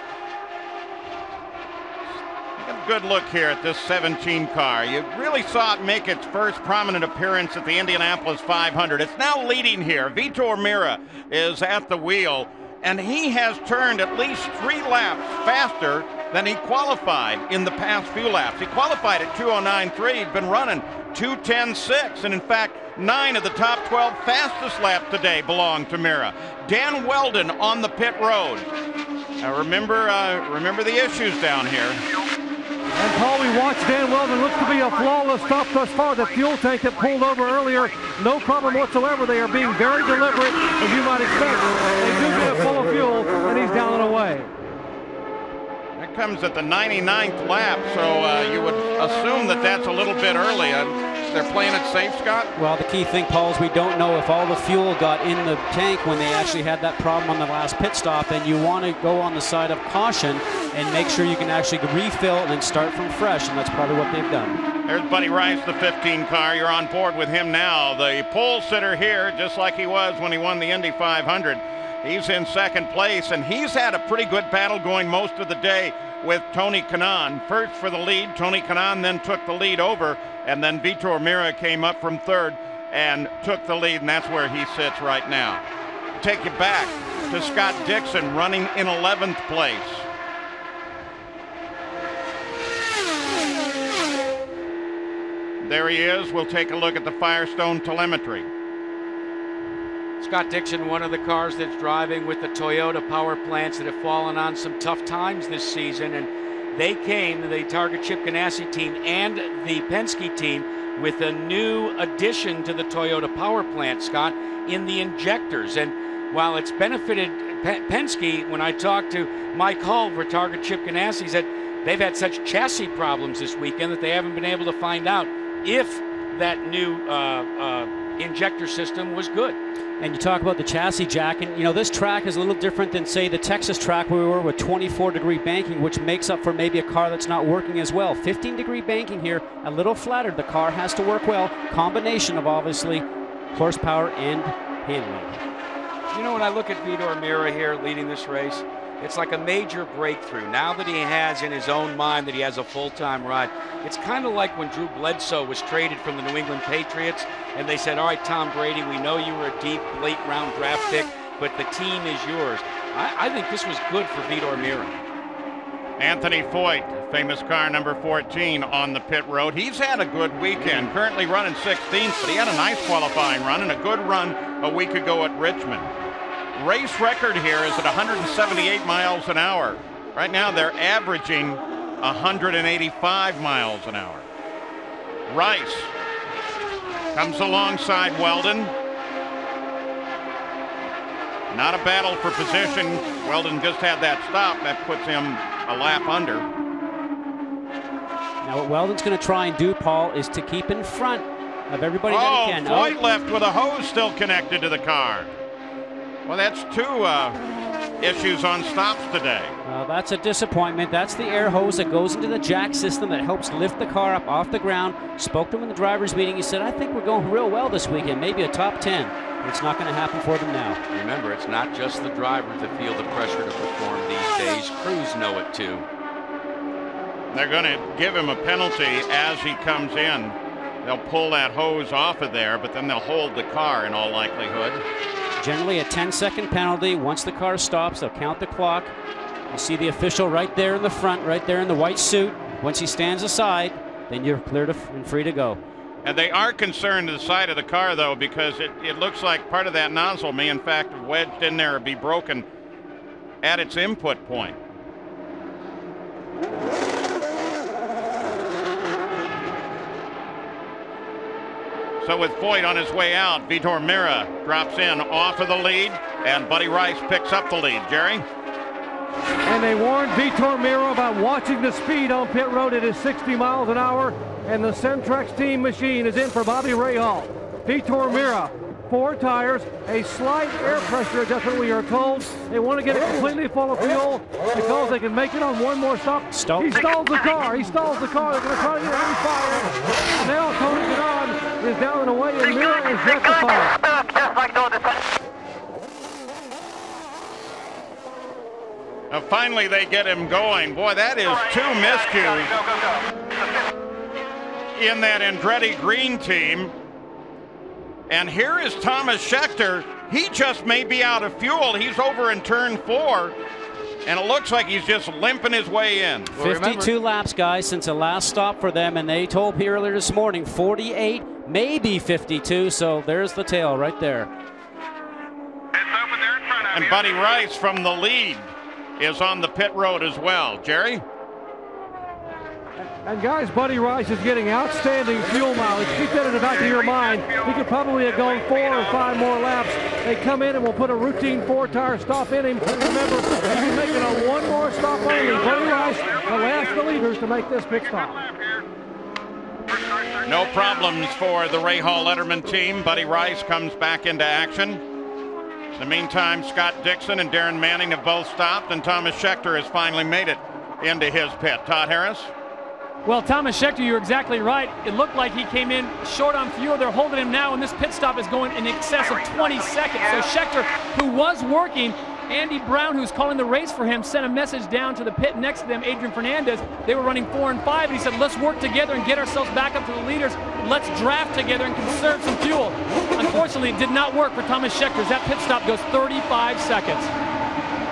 A good look here at this 17 car. You really saw it make its first prominent appearance at the Indianapolis 500. It's now leading here. Vitor Meira is at the wheel, and he has turned at least 3 laps faster than he qualified in the past few laps. He qualified at 2:09.3. He'd been running 2:10.6, and in fact, 9 of the top 12 fastest laps today belong to Meira. Dan Weldon on the pit road. Now remember the issues down here. And Paul, we watched Dan Weldon. Looks to be a flawless stop thus far. The fuel tank that pulled over earlier, no problem whatsoever. They are being very deliberate, as you might expect. They do get it full of fuel, and he's down and away. That comes at the 99th lap, so you would assume that that's a little bit early. They're playing it safe, Scott? Well, the key thing, Paul, is we don't know if all the fuel got in the tank when they actually had that problem on the last pit stop, and you want to go on the side of caution and make sure you can actually refill and then start from fresh, and that's probably what they've done. There's Buddy Rice, the 15 car. You're on board with him now. The pole sitter here, just like he was when he won the Indy 500. He's in second place, and he's had a pretty good battle going most of the day with Tony Kanaan. First for the lead, Tony Kanaan then took the lead over, and then Vitor Meira came up from third and took the lead, and that's where he sits right now. Take you back to Scott Dixon running in 11th place. There he is. We'll take a look at the Firestone telemetry. Scott Dixon, one of the cars that's driving with the Toyota power plants that have fallen on some tough times this season, and they came, the Target Chip Ganassi team and the Penske team, with a new addition to the Toyota power plant, Scott, in the injectors. And while it's benefited Penske, when I talked to Mike Hull for Target Chip Ganassi, he said they've had such chassis problems this weekend that they haven't been able to find out if that new injector system was good. And you talk about the chassis, Jack, and you know this track is a little different than, say, the Texas track where we were with 24-degree banking, which makes up for maybe a car that's not working as well. 15-degree banking here, a little flattered. The car has to work well. Combination of, obviously, horsepower and handling. You know, when I look at Vitor Meira here leading this race, it's like a major breakthrough. Now that he has in his own mind that he has a full-time ride, it's kind of like when Drew Bledsoe was traded from the New England Patriots, and they said, all right, Tom Brady, we know you were a deep, late-round draft pick, but the team is yours. I think this was good for Vitor Meira. Anthony Foyt, famous car number 14 on the pit road. He's had a good weekend, currently running 16th, but he had a nice qualifying run and a good run a week ago at Richmond. Race record here is at 178 miles an hour. Right now they're averaging 185 miles an hour. Rice comes alongside Weldon. Not a battle for position. Weldon just had that stop. That puts him a lap under. Now what Weldon's going to try and do, Paul, is to keep in front of everybody that he can. Floyd left with a hose still connected to the car. Well, that's two issues on stops today. Well, that's a disappointment. That's the air hose that goes into the jack system that helps lift the car up off the ground. Spoke to him in the driver's meeting. He said, I think we're going real well this weekend, maybe a top 10. It's not going to happen for them now. Remember, it's not just the drivers that feel the pressure to perform these days. Crews know it too. They're going to give him a penalty as he comes in. They'll pull that hose off of there, but then they'll hold the car in all likelihood. Generally a 10-second penalty. Once the car stops, they'll count the clock. You see the official right there in the front, right there in the white suit. Once he stands aside, then you're cleared and free to go. And they are concerned to the side of the car, though, because it looks like part of that nozzle may, in fact, have wedged in there or be broken at its input point. So with Foyt on his way out, Vitor Meira drops in off of the lead, and Buddy Rice picks up the lead. Jerry? And they warned Vitor Meira about watching the speed on pit road. It is 60 miles an hour, and the Centrex team machine is in for Bobby Rahal. Vitor Meira, 4 tires, a slight air pressure adjustment, we are told. They want to get it completely full of fuel because they can make it on one more stop. He stalls the car. He stalls the car. They're going to try to get it fire. Now Tony Kanaan is down and away, and Meira is yet to fire. Now finally they get him going. Boy, that is 2 miscues in that Andretti Green team. And here is Thomas Scheckter. He just may be out of fuel. He's over in turn 4, and it looks like he's just limping his way in. 52 laps, guys, since the last stop for them, and they told me earlier this morning 48, maybe 52, so there's the tail right there. And Buddy Rice from the lead is on the pit road as well. Jerry? And guys, Buddy Rice is getting outstanding fuel mileage. Keep that in the back of your mind. He could probably have gone 4 or 5 more laps. They come in and will put a routine 4-tire stop in him. Remember, he's making a 1 more stop only. Buddy Rice, the last of the leaders to make this pit stop. No problems for the Rahal Letterman team. Buddy Rice comes back into action. In the meantime, Scott Dixon and Darren Manning have both stopped, and Thomas Scheckter has finally made it into his pit. Todd Harris? Well, Thomas Scheckter, you're exactly right. It looked like he came in short on fuel. They're holding him now, and this pit stop is going in excess of 20 seconds. So Scheckter, who was working, Andy Brown, who's calling the race for him, sent a message down to the pit next to them, Adrian Fernandez. They were running 4 and 5, and he said, let's work together and get ourselves back up to the leaders. Let's draft together and conserve some fuel. Unfortunately, it did not work for Thomas Scheckter. That pit stop goes 35 seconds.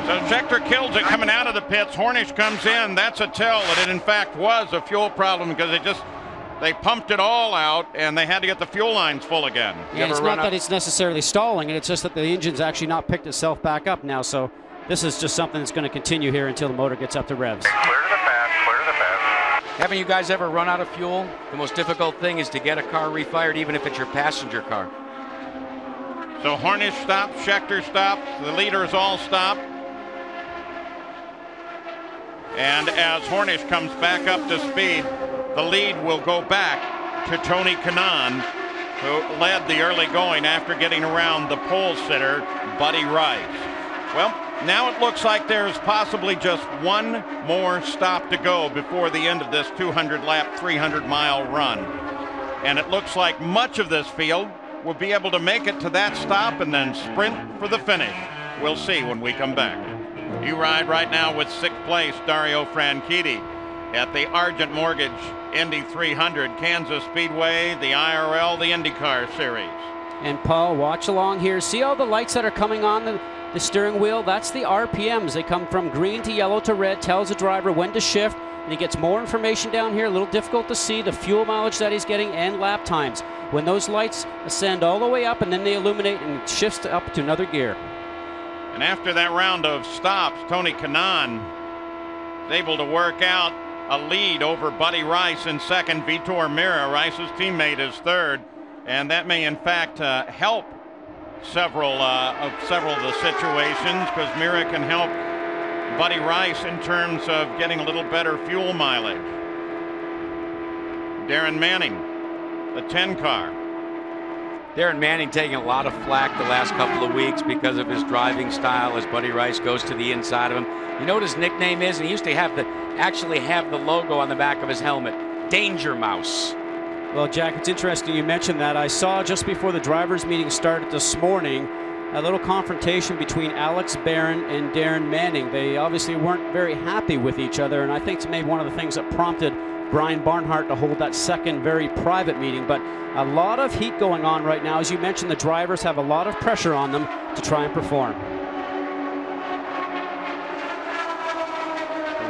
So Scheckter kills it coming out of the pits. Hornish comes in. That's a tell that it in fact was a fuel problem because they pumped it all out and they had to get the fuel lines full again. Yeah, it's not that it's necessarily stalling, and it's just that the engine's actually not picked itself back up now. So this is just something that's going to continue here until the motor gets up to revs. Clear to the pass, clear to the pass. Haven't you guys ever run out of fuel? The most difficult thing is to get a car refired, even if it's your passenger car. So Hornish stopped, Scheckter stopped, the leaders all stopped. And as Hornish comes back up to speed, the lead will go back to Tony Kanaan, who led the early going after getting around the pole sitter, Buddy Rice. Well, now it looks like there's possibly just 1 more stop to go before the end of this 200-lap, 300-mile run. And it looks like much of this field will be able to make it to that stop and then sprint for the finish. We'll see when we come back. You ride right now with 6th place Dario Franchitti at the Argent Mortgage Indy 300, Kansas Speedway, the IRL, the IndyCar Series. And Paul, watch along here. See all the lights that are coming on the steering wheel? That's the RPMs. They come from green to yellow to red, tells the driver when to shift, and he gets more information down here, a little difficult to see, the fuel mileage that he's getting and lap times. When those lights ascend all the way up and then they illuminate and it shifts up to another gear. And after that round of stops, Tony Kanaan is able to work out a lead over Buddy Rice in second. Vitor Meira, Rice's teammate, is third. And that may, in fact, help several of the situations, because Mira can help Buddy Rice in terms of getting a little better fuel mileage. Darren Manning, the 10 car. Darren Manning taking a lot of flack the last couple of weeks because of his driving style as Buddy Rice goes to the inside of him. You know what his nickname is? And he used to actually have the logo on the back of his helmet, Danger Mouse. Well, Jack, it's interesting you mentioned that. I saw just before the drivers' meeting started this morning a little confrontation between Alex Barron and Darren Manning. They obviously weren't very happy with each other, and I think it's maybe one of the things that prompted Brian Barnhart to hold that second very private meeting. But a lot of heat going on right now. As you mentioned, the drivers have a lot of pressure on them to try and perform.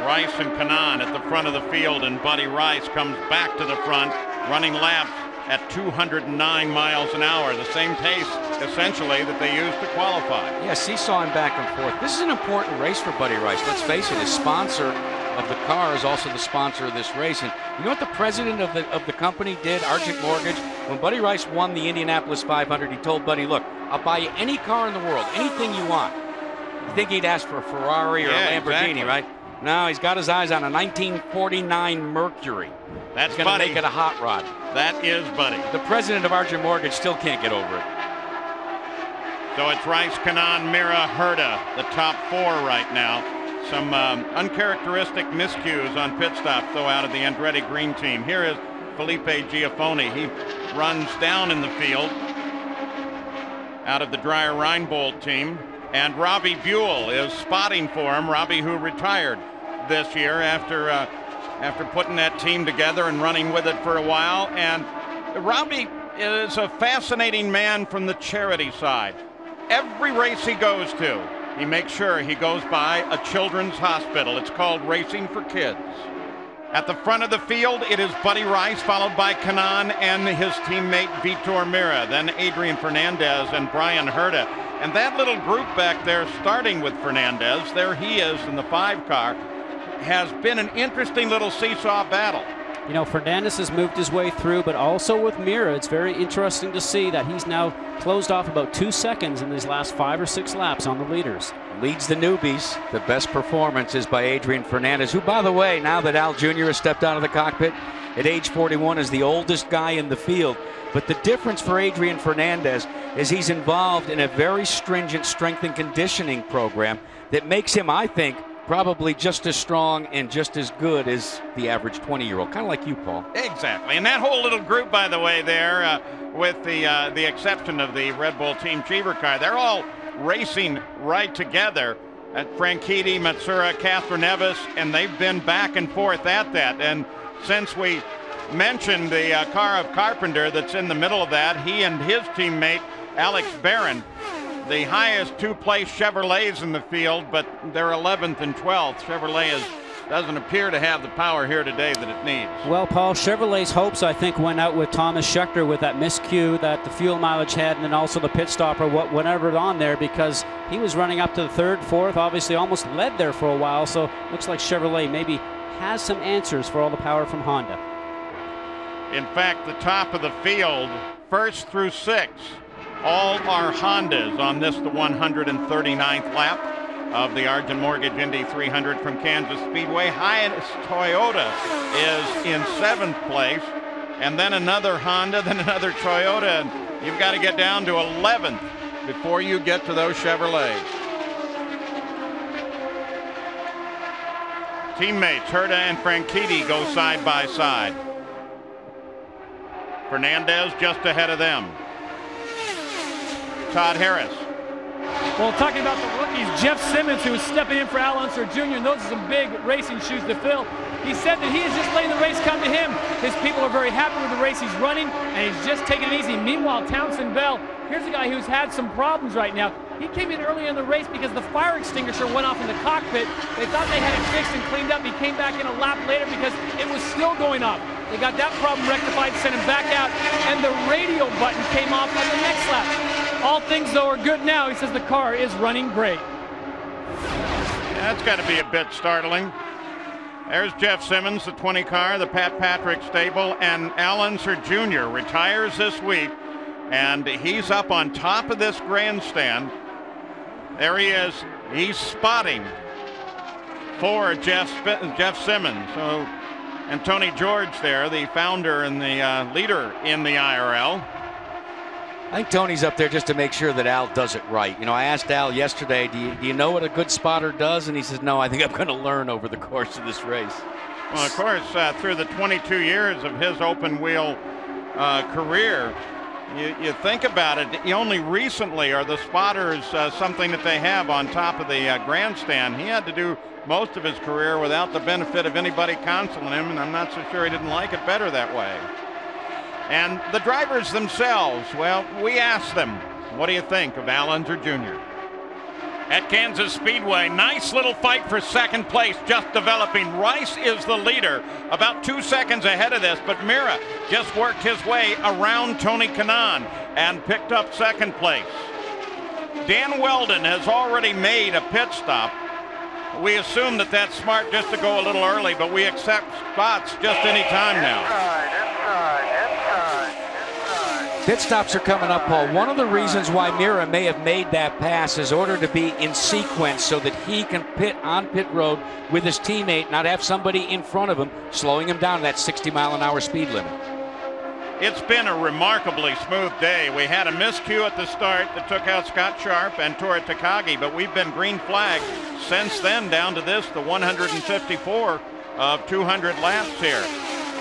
Rice and Kanaan at the front of the field, and Buddy Rice comes back to the front, running laps at 209 miles an hour, the same pace essentially that they used to qualify. Yeah, seesawing back and forth. This is an important race for Buddy Rice. Let's face it, his sponsor of the car is also the sponsor of this race. And you know what the president of the company did, Argent Mortgage? When Buddy Rice won the Indianapolis 500, he told Buddy, look, I'll buy you any car in the world, anything you want. You think he'd ask for a Ferrari or a Lamborghini, exactly, right? No, he's got his eyes on a 1949 Mercury. That's going to make it a hot rod. That is Buddy. The president of Argent Mortgage still can't get over it. So it's Rice, Kanaan, Mira, Herta, the top four right now. Some uncharacteristic miscues on pit stops, though, out of the Andretti Green team. Here is Felipe Giafone. He runs down in the field out of the Dreyer Reinbold team. And Robbie Buell is spotting for him. Robbie, who retired this year after putting that team together and running with it for a while. And Robbie is a fascinating man from the charity side. Every race he goes to, he makes sure he goes by a children's hospital. It's called Racing for Kids. At the front of the field, it is Buddy Rice, followed by Kanaan and his teammate Vitor Mira, then Adrian Fernandez and Brian Herta. And that little group back there, starting with Fernandez, there he is in the 5 car, has been an interesting little seesaw battle. You know, Fernandez has moved his way through, but also with Mira, it's very interesting to see that he's now closed off about 2 seconds in these last 5 or 6 laps on the leaders. Leads the newbies. The best performance is by Adrian Fernandez, who, by the way, now that Al Jr. has stepped out of the cockpit, at age 41 is the oldest guy in the field. But the difference for Adrian Fernandez is he's involved in a very stringent strength and conditioning program that makes him, I think, probably just as strong and just as good as the average 20-year-old, kind of like you, Paul. Exactly, and that whole little group, by the way, there, with the exception of the Red Bull Team Cheever car, they're all racing right together at Franchitti, Matsura, Castroneves, and they've been back and forth at that. And since we mentioned the car of Carpenter that's in the middle of that, he and his teammate Alex Barron, the highest 2-place Chevrolets in the field, but they're 11th and 12th. Chevrolet doesn't appear to have the power here today that it needs. Well, Paul, Chevrolet's hopes, I think, went out with Thomas Scheckter with that miscue that the fuel mileage had, and then also the pit stop or whatever on there, because he was running up to the 3rd, 4th, obviously almost led there for a while, so looks like Chevrolet maybe has some answers for all the power from Honda. In fact, the top of the field, 1st through 6th, all are Hondas on this, the 139th lap of the Argent Mortgage Indy 300 from Kansas Speedway. Highest Toyota is in 7th place, and then another Honda, then another Toyota, and you've got to get down to 11th before you get to those Chevrolets. Teammates Herta and Franchitti go side by side. Fernandez just ahead of them. Todd Harris. Well, talking about the rookies, Jeff Simmons, who is stepping in for Al Unser Jr., and those are some big racing shoes to fill. He said that he is just letting the race come to him. His people are very happy with the race he's running, and he's just taking it easy. Meanwhile, Townsend Bell, here's a guy who's had some problems right now. He came in early in the race because the fire extinguisher went off in the cockpit. They thought they had it fixed and cleaned up. He came back in a lap later because it was still going off. They got that problem rectified, sent him back out, and the radio button came off on the next lap. All things, though, are good now. He says the car is running great. That's got to be a bit startling. There's Jeff Simmons, the 20 car, the Pat Patrick stable, and Al Unser Jr. retires this week And he's up on top of this grandstand. There he is. He's spotting for Jeff Simmons. So, and Tony George there, the founder and the leader in the IRL. I think Tony's up there just to make sure that Al does it right. You know, I asked Al yesterday, do you know what a good spotter does? And he says, no, I think I'm going to learn over the course of this race. Well, of course, through the 22 years of his open wheel career, you think about it, only recently are the spotters something that they have on top of the grandstand. He had to do most of his career without the benefit of anybody counseling him, and I'm not so sure he didn't like it better that way. And the drivers themselves, well, we asked them, what do you think of Al Unser Jr.? At Kansas Speedway, nice little fight for second place, just developing. Rice is the leader, about 2 seconds ahead of this, but Mira just worked his way around Tony Kanaan and picked up second place. Dan Weldon has already made a pit stop. We assume that that's smart just to go a little early, but we accept spots just any time now. Pit stops are coming up, Paul. One of the reasons why Mira may have made that pass is in order to be in sequence so that he can pit on pit road with his teammate, not have somebody in front of him slowing him down to that 60-mile-an-hour speed limit. It's been a remarkably smooth day. We had a miscue at the start that took out Scott Sharp and Tora Takagi, but we've been green flagged since then down to this, the 154 of 200 laps here.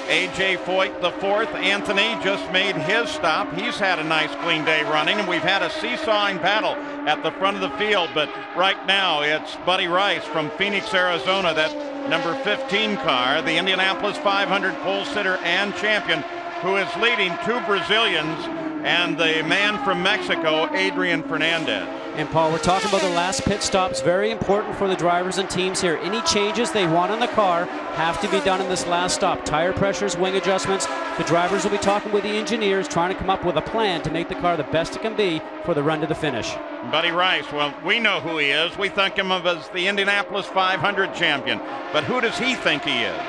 A.J. Foyt, the fourth. Anthony just made his stop. He's had a nice clean day running, and we've had a seesawing battle at the front of the field, but right now it's Buddy Rice from Phoenix, Arizona, that number 15 car, the Indianapolis 500 pole sitter and champion, who is leading two Brazilians and the man from Mexico, Adrian Fernandez. And Paul, we're talking about the last pit stops, very important for the drivers and teams here. Any changes they want on the car have to be done in this last stop. Tire pressures, wing adjustments. The drivers will be talking with the engineers, trying to come up with a plan to make the car the best it can be for the run to the finish. Buddy Rice, well, we know who he is. We think him of as the Indianapolis 500 champion. But who does he think he is?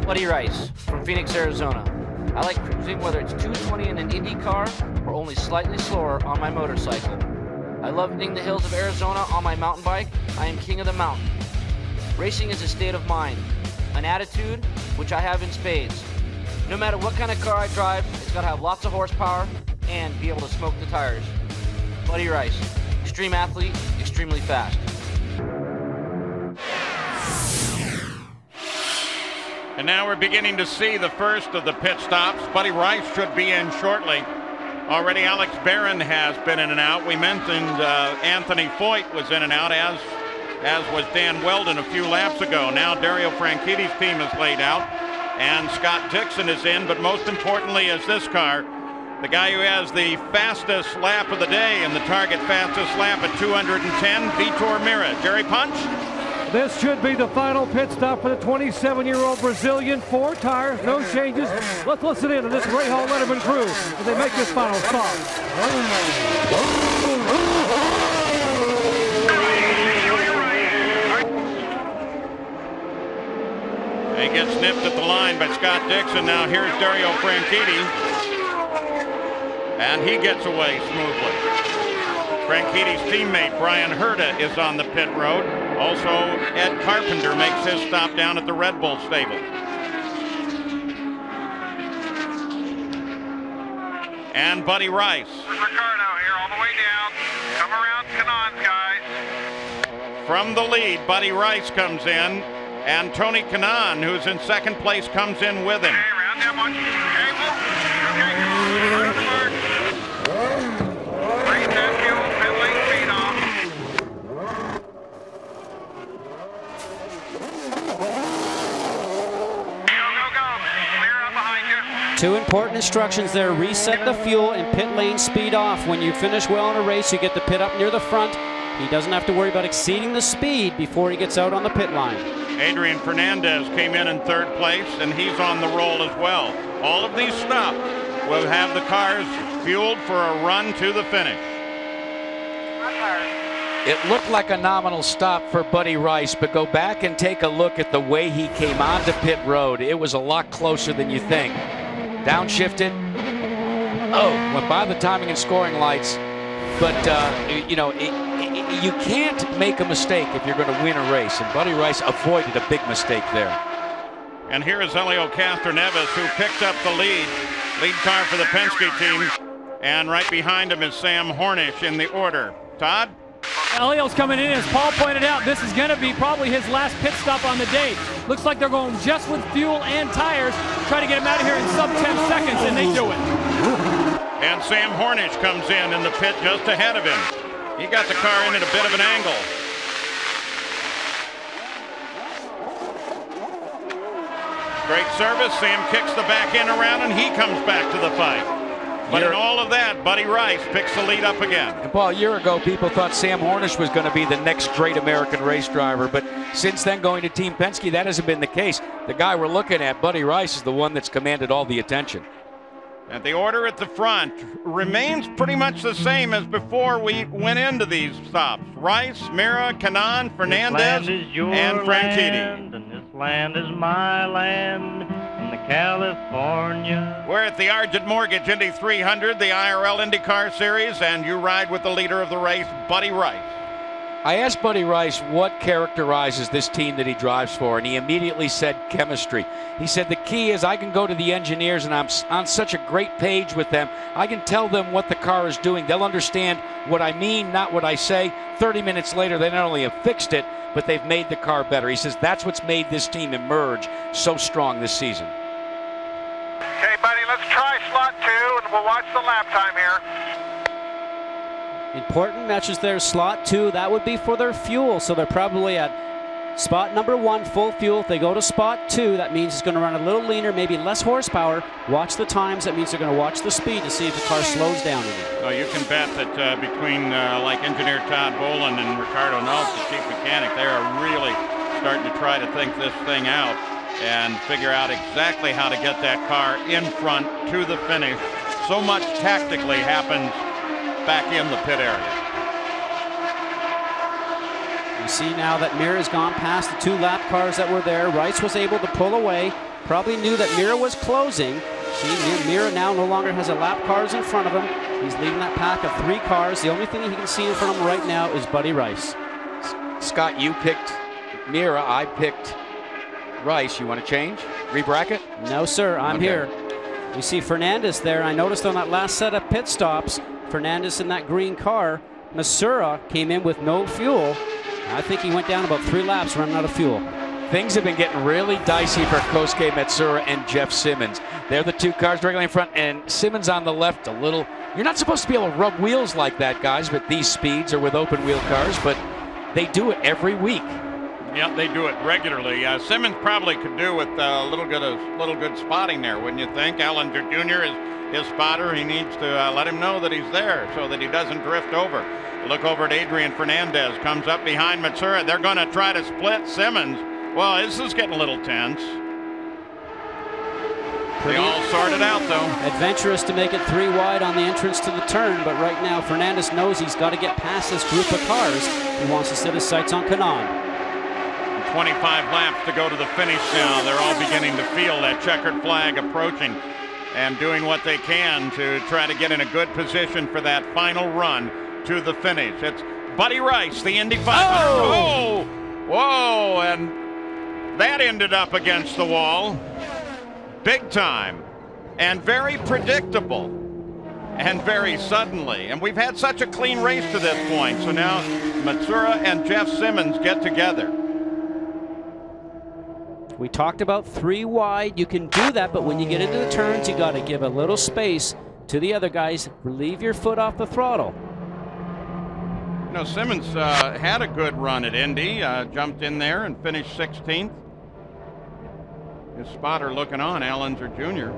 Buddy Rice from Phoenix, Arizona. I like cruising whether it's 220 in an IndyCar or only slightly slower on my motorcycle. I love hitting the hills of Arizona on my mountain bike. I am king of the mountain. Racing is a state of mind, an attitude which I have in spades. No matter what kind of car I drive, it's got to have lots of horsepower and be able to smoke the tires. Buddy Rice, extreme athlete, extremely fast. And now we're beginning to see the first of the pit stops. Buddy Rice should be in shortly. Already Alex Barron has been in and out. We mentioned Anthony Foyt was in and out, as was Dan Weldon a few laps ago. Now Dario Franchitti's team is laid out, and Scott Dixon is in, but most importantly is this car, the guy who has the fastest lap of the day and the target fastest lap at 210, Vitor Mira. Jerry Punch? This should be the final pit stop for the 27-year-old Brazilian. 4 tires, no changes. Let's listen in to this Ray Hall Letterman crew as they make this final stop. He gets nipped at the line by Scott Dixon. Now here's Dario Franchitti, and he gets away smoothly. Franchitti's teammate Brian Herta is on the pit road. Also, Ed Carpenter makes his stop down at the Red Bull stable. And Buddy Rice. Ricardo here all the way down. Come around Kanaan, guys. From the lead, Buddy Rice comes in, and Tony Kanaan, who's in second place, comes in with him. Okay, round that one. Okay, whoa. Okay, raise that fuel, pit lane speed off. Two important instructions there. Reset the fuel and pit lane speed off. When you finish well in a race, you get the pit up near the front. He doesn't have to worry about exceeding the speed before he gets out on the pit line. Adrian Fernandez came in third place, and he's on the roll as well. All of these stops will have the cars fueled for a run to the finish. It looked like a nominal stop for Buddy Rice, but go back and take a look at the way he came onto pit road. It was a lot closer than you think. Downshifted. Oh, went by the timing and scoring lights. But, you know, you can't make a mistake if you're going to win a race, and Buddy Rice avoided a big mistake there. And here is Helio CASTRONEVES, who picked up the lead car for the Penske team. And right behind him is Sam Hornish in the order. Todd? Helio's coming in, as Paul pointed out. This is going to be probably his last pit stop on the day. Looks like they're going just with fuel and tires, try to get him out of here in sub 10 seconds, and they do it. And Sam Hornish comes in the pit just ahead of him. He got the car in at a bit of an angle. Great service. Sam kicks the back end around, and he comes back to the fight. But in all of that, Buddy Rice picks the lead up again. And Paul, a year ago, people thought Sam Hornish was going to be the next great American race driver. But since then, going to Team Penske, that hasn't been the case. The guy we're looking at, Buddy Rice, is the one that's commanded all the attention. And the order at the front remains pretty much the same as before we went into these stops. Rice, Mira, Kanaan, Fernandez, and Franchitti. And this land is my land, in the California. We're at the Argent Mortgage Indy 300, the IRL IndyCar Series, and you ride with the leader of the race, Buddy Rice. I asked Buddy Rice what characterizes this team that he drives for, and he immediately said chemistry. He said the key is I can go to the engineers and I'm on such a great page with them. I can tell them what the car is doing. They'll understand what I mean, not what I say. 30 minutes later, they not only have fixed it, but they've made the car better. He says that's what's made this team emerge so strong this season. Okay, buddy, let's try slot 2, and we'll watch the lap time here. Important matches there, slot 2. That would be for their fuel, so they're probably at spot number 1, full fuel. If they go to spot 2, that means it's going to run a little leaner, maybe less horsepower. Watch the times. That means they're going to watch the speed to see if the car slows down in it. Oh, you can bet that between like engineer Todd Boland and Ricardo Nulls, the chief mechanic, they are really starting to try to think this thing out and figure out exactly how to get that car in front to the finish. So much tactically happens back in the pit area. You see now that Mira's gone past the 2 lap cars that were there. Rice was able to pull away. Probably knew that Mira was closing. See, Mira now no longer has a lap cars in front of him. He's leading that pack of 3 cars. The only thing he can see in front of him right now is Buddy Rice. Scott, you picked Mira. I picked Rice. You want to change? Re-bracket? No, sir. I'm here. You see Fernandez there. I noticed on that last set of pit stops, Fernandez in that green car. Masura came in with no fuel. I think he went down about 3 laps running out of fuel. Things have been getting really dicey for Kosuke Matsura and Jeff Simmons. They're the 2 cars directly in front, and Simmons on the left a little. You're not supposed to be able to rub wheels like that, guys, but these speeds are with open wheel cars, but they do it every week. Yeah, they do it regularly. Simmons probably could do with a little good spotting there, wouldn't you think? Allinger Jr. is his spotter. He needs to let him know that he's there so that he doesn't drift over. Look over at Adrian Fernandez. Comes up behind Matsura. They're going to try to split Simmons. Well, this is getting a little tense. They all sorted out, though. Adventurous to make it 3 wide on the entrance to the turn, but right now Fernandez knows he's got to get past this group of cars. He wants to set his sights on Kanaan. 25 laps to go to the finish now. They're all beginning to feel that checkered flag approaching and doing what they can to try to get in a good position for that final run to the finish. It's Buddy Rice, the Indy 500. Oh! Whoa! And that ended up against the wall. Big time. And very predictable. And very suddenly. And we've had such a clean race to this point. So now Matsura and Jeff Simmons get together. We talked about 3 wide. You can do that, but when you get into the turns, you got to give a little space to the other guys. Relieve your foot off the throttle. You know, Simmons had a good run at Indy, jumped in there and finished 16th. His spotter looking on, Allinger Jr.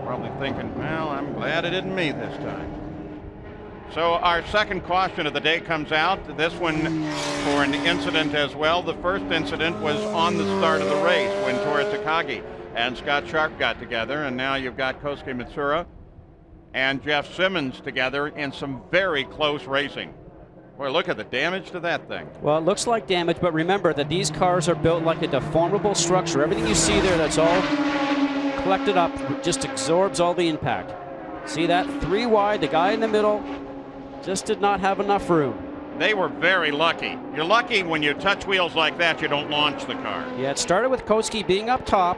Probably thinking, well, I'm glad it isn't me this time. So our second caution of the day comes out. This one for an incident as well. The first incident was on the start of the race when Tora Takagi and Scott Sharp got together, and now you've got Kosuke Matsura and Jeff Simmons together in some very close racing. Boy, look at the damage to that thing. Well, it looks like damage, but remember that these cars are built like a deformable structure. Everything you see there that's all collected up just absorbs all the impact. See that? 3 wide, the guy in the middle just did not have enough room. They were very lucky. You're lucky when you touch wheels like that, you don't launch the car. Yeah, it started with Koski being up top,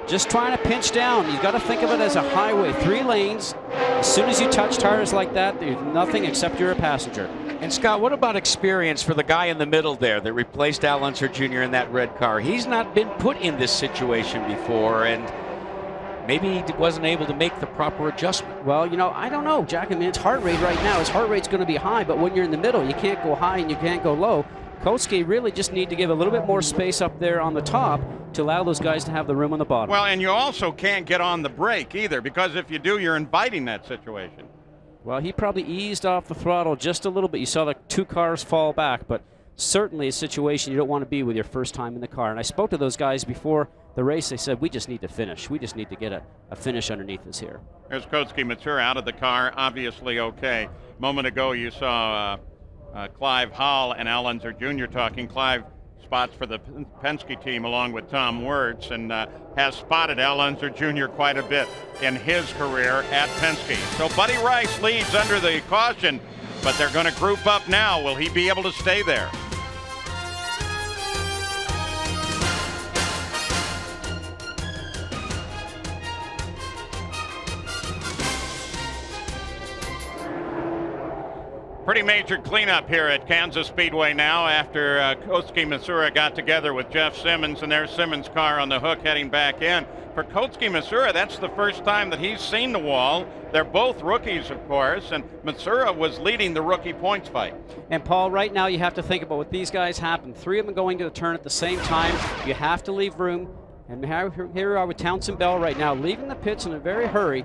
just trying to pinch down. You've got to think of it as a highway, 3 lanes. As soon as you touch tires like that, there's nothing except you're a passenger. And Scott, what about experience for the guy in the middle there that replaced Al Unser Jr. in that red car? He's not been put in this situation before, and maybe he wasn't able to make the proper adjustment. Well, you know, I don't know, Jack. I mean, it's heart rate right now. His heart rate's going to be high, but when you're in the middle, you can't go high and you can't go low. Koski really just need to give a little bit more space up there on the top to allow those guys to have the room on the bottom. Well, and you also can't get on the brake either, because if you do, you're inviting that situation. Well, he probably eased off the throttle just a little bit. You saw the 2 cars fall back, but certainly a situation you don't want to be with your first time in the car. And I spoke to those guys before the race. They said, we just need to finish. We just need to get a finish underneath us here. There's Koski Matsura out of the car, obviously okay. A moment ago, you saw Clive Hall and Al Unser Jr. talking. Clive spots for the Penske team along with Tom Wirtz, and has spotted Al Unser Jr. quite a bit in his career at Penske. So Buddy Rice leads under the caution, but they're going to group up now. Will he be able to stay there? Pretty major cleanup here at Kansas Speedway now after Koski Matsura got together with Jeff Simmons, and there's Simmons' car on the hook heading back in. For Koski Matsura, that's the first time that he's seen the wall. They're both rookies, of course, and Matsura was leading the rookie points fight. And Paul, right now you have to think about what these guys happen. 3 of them going to the turn at the same time. You have to leave room. And here we are with Townsend Bell right now, leaving the pits in a very hurry.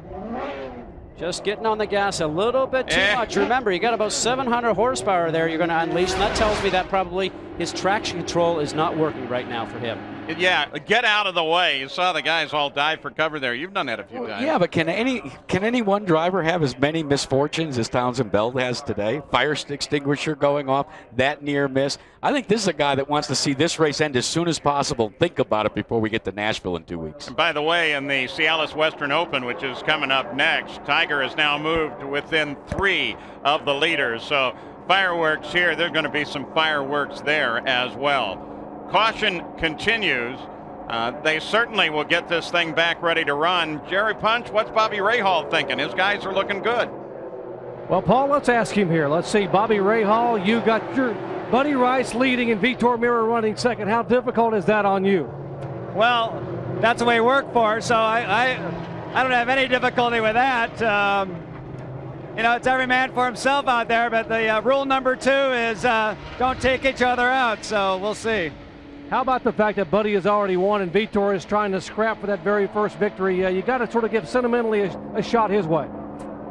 Just getting on the gas a little bit too much. Remember, you got about 700 horsepower there you're going to unleash, and that tells me that probably his traction control is not working right now for him. Yeah, get out of the way. You saw the guys all dive for cover there. You've done that a few times. Yeah, but can any one driver have as many misfortunes as Townsend Bell has today? Fire extinguisher going off, that near miss. I think this is a guy that wants to see this race end as soon as possible. Think about it before we get to Nashville in 2 weeks. And by the way, in the Cialis Western Open, which is coming up next, Tiger has now moved within 3 of the leaders. So fireworks here. There's going to be some fireworks there as well. Caution continues. They certainly will get this thing back ready to run. Jerry Punch, what's Bobby Rahal thinking? His guys are looking good. Well, Paul, let's ask him here. Let's see, Bobby Rahal, you got your Buddy Rice leading and Vitor Mira running second. How difficult is that on you? Well, that's the way we work for, so I don't have any difficulty with that. You know, it's every man for himself out there, but the rule number 2 is don't take each other out, so we'll see. How about the fact that Buddy has already won and Vitor is trying to scrap for that very first victory? You got to sort of give sentimentally a shot his way.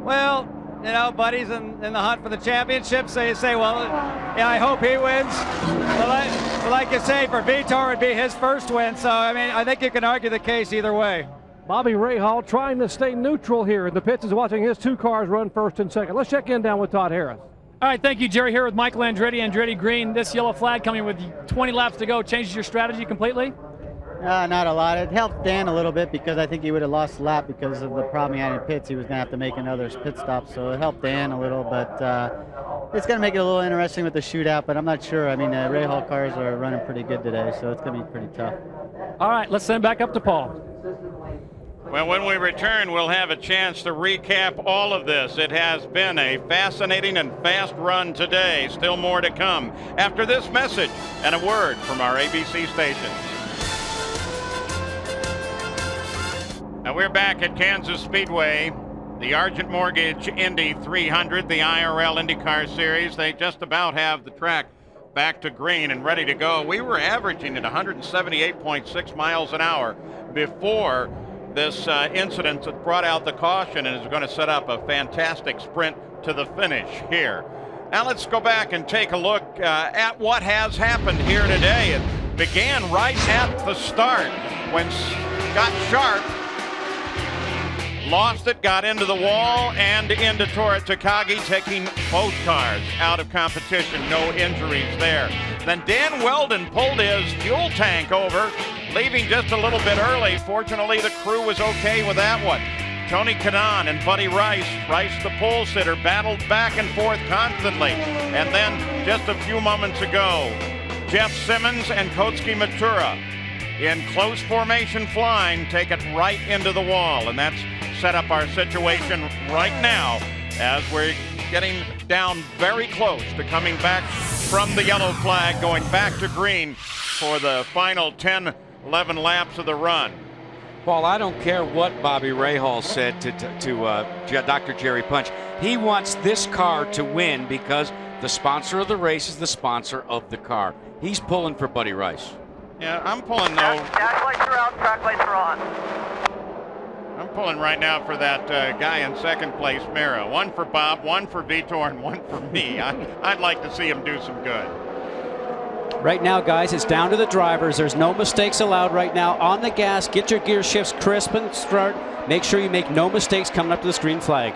Well, you know, Buddy's in the hunt for the championship, so you say, well, yeah, I hope he wins. But like you say, for Vitor, it would be his first win, so, I mean, I think you can argue the case either way. Bobby Rahal trying to stay neutral here in the pits, is watching his 2 cars run first and second. Let's check in down with Todd Harris. All right, thank you, Jerry. Here with Michael Andretti Green. This yellow flag coming with 20 laps to go changes your strategy completely? Not a lot. It helped Dan a little bit because I think he would have lost a lap because of the problem he had in pits. He was going to have to make another pit stop, so it helped Dan a little, but it's going to make it a little interesting with the shootout, but I'm not sure. I mean, Rahal cars are running pretty good today, so it's going to be pretty tough. All right, let's send it back up to Paul. Well, when we return, we'll have a chance to recap all of this. It has been a fascinating and fast run today. Still more to come after this message and a word from our ABC stations. Now we're back at Kansas Speedway. The Argent Mortgage Indy 300, the IRL IndyCar Series. They just about have the track back to green and ready to go. We were averaging at 178.6 miles an hour before this incident that brought out the caution and is going to set up a fantastic sprint to the finish here. Now let's go back and take a look at what has happened here today. It began right at the start when Scott Sharp lost it, got into the wall and into Tora Takagi, taking both cars out of competition. No injuries there. Then Dan Weldon pulled his fuel tank over, leaving just a little bit early. Fortunately, the crew was okay with that one. Tony Kanaan and Buddy Rice, the pole sitter, battled back and forth constantly. And then just a few moments ago, Jeff Simmons and Kotsuki Matura in close formation flying take it right into the wall. And that's set up our situation right now as we're getting down very close to coming back from the yellow flag, going back to green for the final 10, 11 laps of the run. Paul, I don't care what Bobby Rahal said to Dr. Jerry Punch. He wants this car to win because the sponsor of the race is the sponsor of the car. He's pulling for Buddy Rice. Yeah, I'm pulling though. Dash lights are out, track lights are on. I'm pulling right now for that guy in second place, Mira. One for Bob, one for Vitor, and one for me. I'd like to see him do some good. Right now, guys, it's down to the drivers. There's no mistakes allowed right now. On the gas, get your gear shifts crisp and start. Make sure you make no mistakes coming up to this green flag.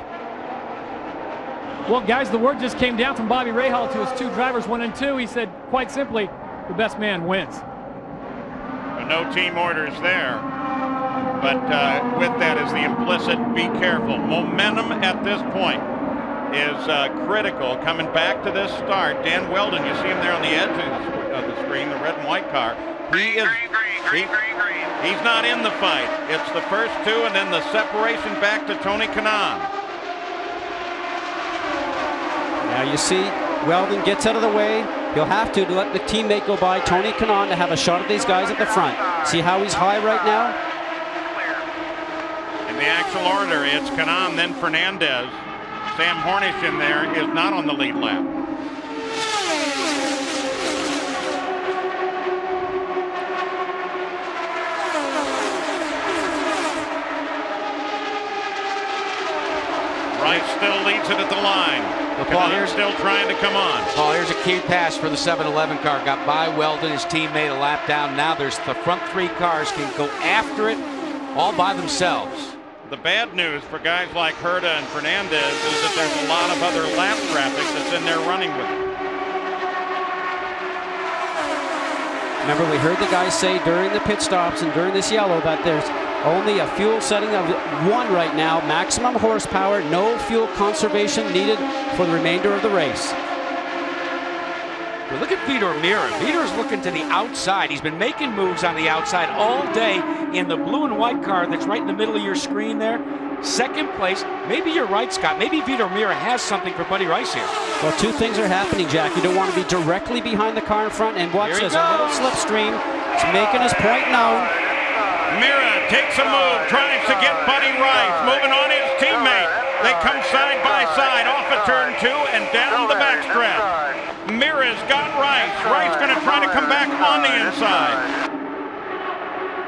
Well, guys, the word just came down from Bobby Rahal to his two drivers, 1 and 2. He said, quite simply, the best man wins. No team orders there. But with that is the implicit, be careful. Momentum at this point is critical. Coming back to this start, Dan Weldon, you see him there on the edge of the screen, the red and white car. He's not in the fight. It's the first two and then the separation back to Tony Kanaan. Now you see Weldon gets out of the way. He'll have to let the teammate go by, Tony Kanaan, to have a shot at these guys at the front. See how he's high right now? In the actual order, it's Kanaan, then Fernandez. Sam Hornish in there is not on the lead lap. Rice still leads it at the line. Well, Paul, here's still trying to come on. Paul, here's a key pass for the 7-Eleven car. Got by Weldon, his teammate, a lap down. Now there's the front three cars can go after it all by themselves. The bad news for guys like Herta and Fernandez is that there's a lot of other lap traffic that's in there running with them. Remember, we heard the guys say during the pit stops and during this yellow that there's only a fuel setting of 1 right now, maximum horsepower, no fuel conservation needed for the remainder of the race. Well, look at Vitor Mira. Vitor's looking to the outside. He's been making moves on the outside all day in the blue and white car that's right in the middle of your screen there. Second place. Maybe you're right, Scott. Maybe Vitor Mira has something for Buddy Rice here. Well, two things are happening, Jack. You don't want to be directly behind the car in front, and watch this, a little slipstream. He's making his point known. Mira takes a move, tries to get Buddy Rice, moving on his teammate. They come side by side off of turn 2 and down the backstretch. Mira's got Rice. Rice going to try to come back on the inside.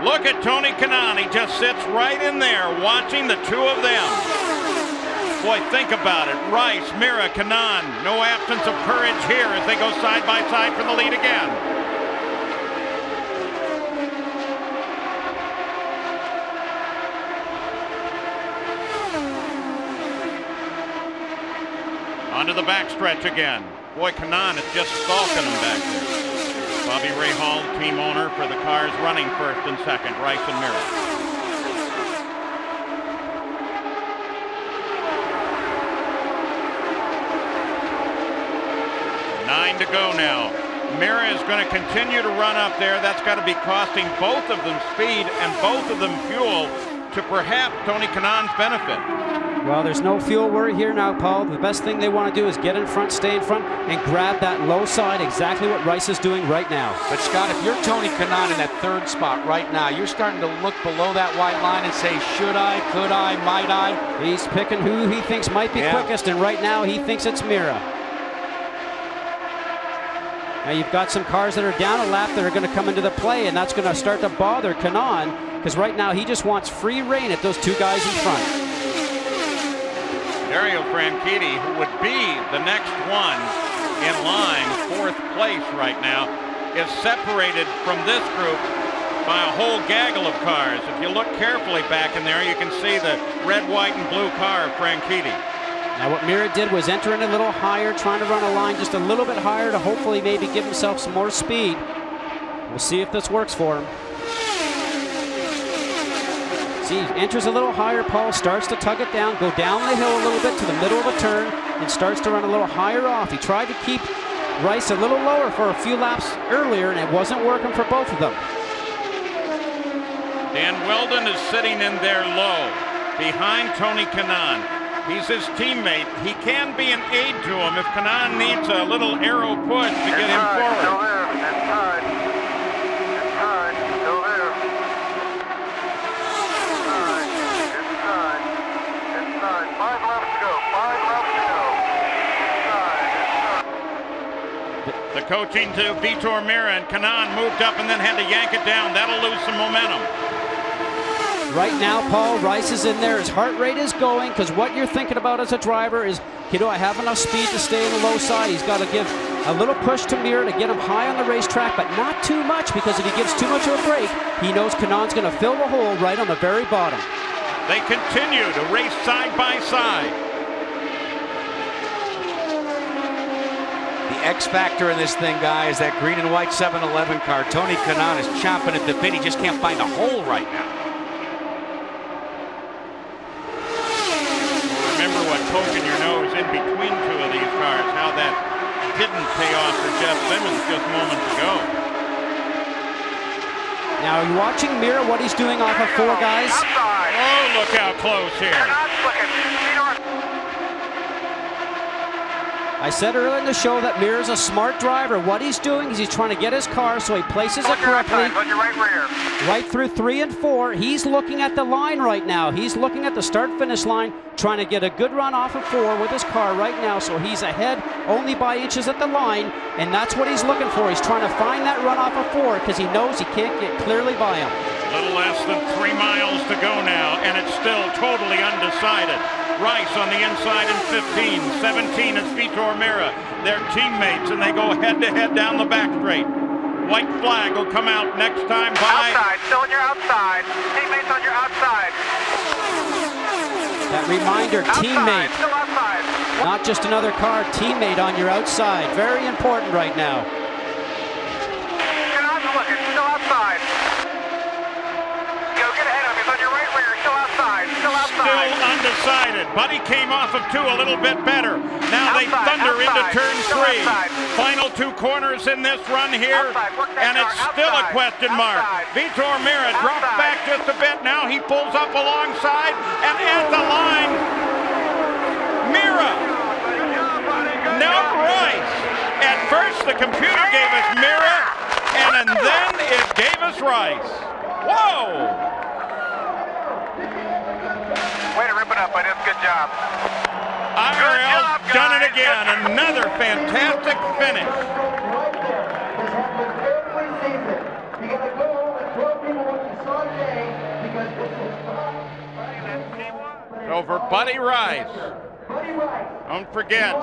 Look at Tony Kanaan. He just sits right in there watching the two of them. Boy, think about it. Rice, Mira, Kanaan. No absence of courage here as they go side by side for the lead again. Onto the backstretch again. Boy, Kanaan is just stalking him back there. Bobby Rahal, team owner for the cars running first and second, Rice and Mira. 9 to go now. Mira is going to continue to run up there. That's got to be costing both of them speed and both of them fuel to perhaps Tony Kanaan's benefit. Well, there's no fuel worry here now, Paul. The best thing they want to do is get in front, stay in front, and grab that low side, exactly what Rice is doing right now. But, Scott, if you're Tony Kanaan in that third spot right now, you're starting to look below that white line and say, should I, could I, might I? He's picking who he thinks might be quickest, and right now he thinks it's Mira. Now you've got some cars that are down a lap that are going to come into the play, and that's going to start to bother Kanaan, because right now he just wants free reign at those two guys in front. Jario Franchitti, who would be the next one in line, 4th place right now, is separated from this group by a whole gaggle of cars. If you look carefully back in there, you can see the red, white, and blue car of Franchitti. Now what Mira did was enter in a little higher, trying to run a line just a little bit higher to hopefully maybe give himself some more speed. We'll see if this works for him. See, he enters a little higher, Paul, starts to tug it down, go down the hill a little bit to the middle of a turn, and starts to run a little higher off. He tried to keep Rice a little lower for a few laps earlier, and it wasn't working for both of them. Dan Weldon is sitting in there low, behind Tony Kanaan. He's his teammate. He can be an aid to him if Kanaan needs a little arrow push to get him forward. Still there. Inside. Inside. Still there. Inside. Inside. 5 laps to go. 5 laps to go. Inside. The coaching to Vitor Mira, and Kanaan moved up and then had to yank it down. That'll lose some momentum. Right now, Paul, Rice is in there. His heart rate is going, because what you're thinking about as a driver is, do I have enough speed to stay on the low side? He's got to give a little push to Mira to get him high on the racetrack, but not too much, because if he gives too much of a break, he knows Kanaan's going to fill the hole right on the very bottom. They continue to race side by side. The X factor in this thing, guy, is that green and white 7-Eleven car. Tony Kanaan is chomping at the bit. He just can't find a hole right now. Poking your nose in between two of these cars, how that didn't pay off for Jeff Simmons just moments ago. Now, are you watching Mira, what he's doing off of 4 guys? Oh, look how close here. I said earlier in the show that Mira's a smart driver. What he's doing is he's trying to get his car so he places it correctly. Right through 3 and 4. He's looking at the line right now. He's looking at the start-finish line, trying to get a good run off of 4 with his car right now. So he's ahead only by inches at the line, and that's what he's looking for. He's trying to find that run off of 4 because he knows he can't get clearly by him. A little less than 3 miles to go now, and it's still totally undecided. Rice on the inside in 15. 17 is Vitor Mira. They're teammates, and they go head-to-head down the back straight. White flag will come out next time by. Outside, still on your outside. Teammates on your outside. That reminder, outside, teammate. Still outside. Not just another car, teammate on your outside. Very important right now. Kanaan's looking, still outside. Go get ahead of him. He's on your right rear. Still outside. Still outside. Still undecided. Buddy came off of 2 a little bit better. Now they thunder into turn 3. Final 2 corners in this run here, and it's still a question mark. Vitor Mira drops back just a bit. Now he pulls up alongside, and at the line, Mira. Now Rice. At first the computer gave us Mira, and then it gave us Rice. Whoa! Way to rip it up, buddy. That's a good job. IRL's done it again. Another fantastic finish. So for Buddy Rice, don't forget,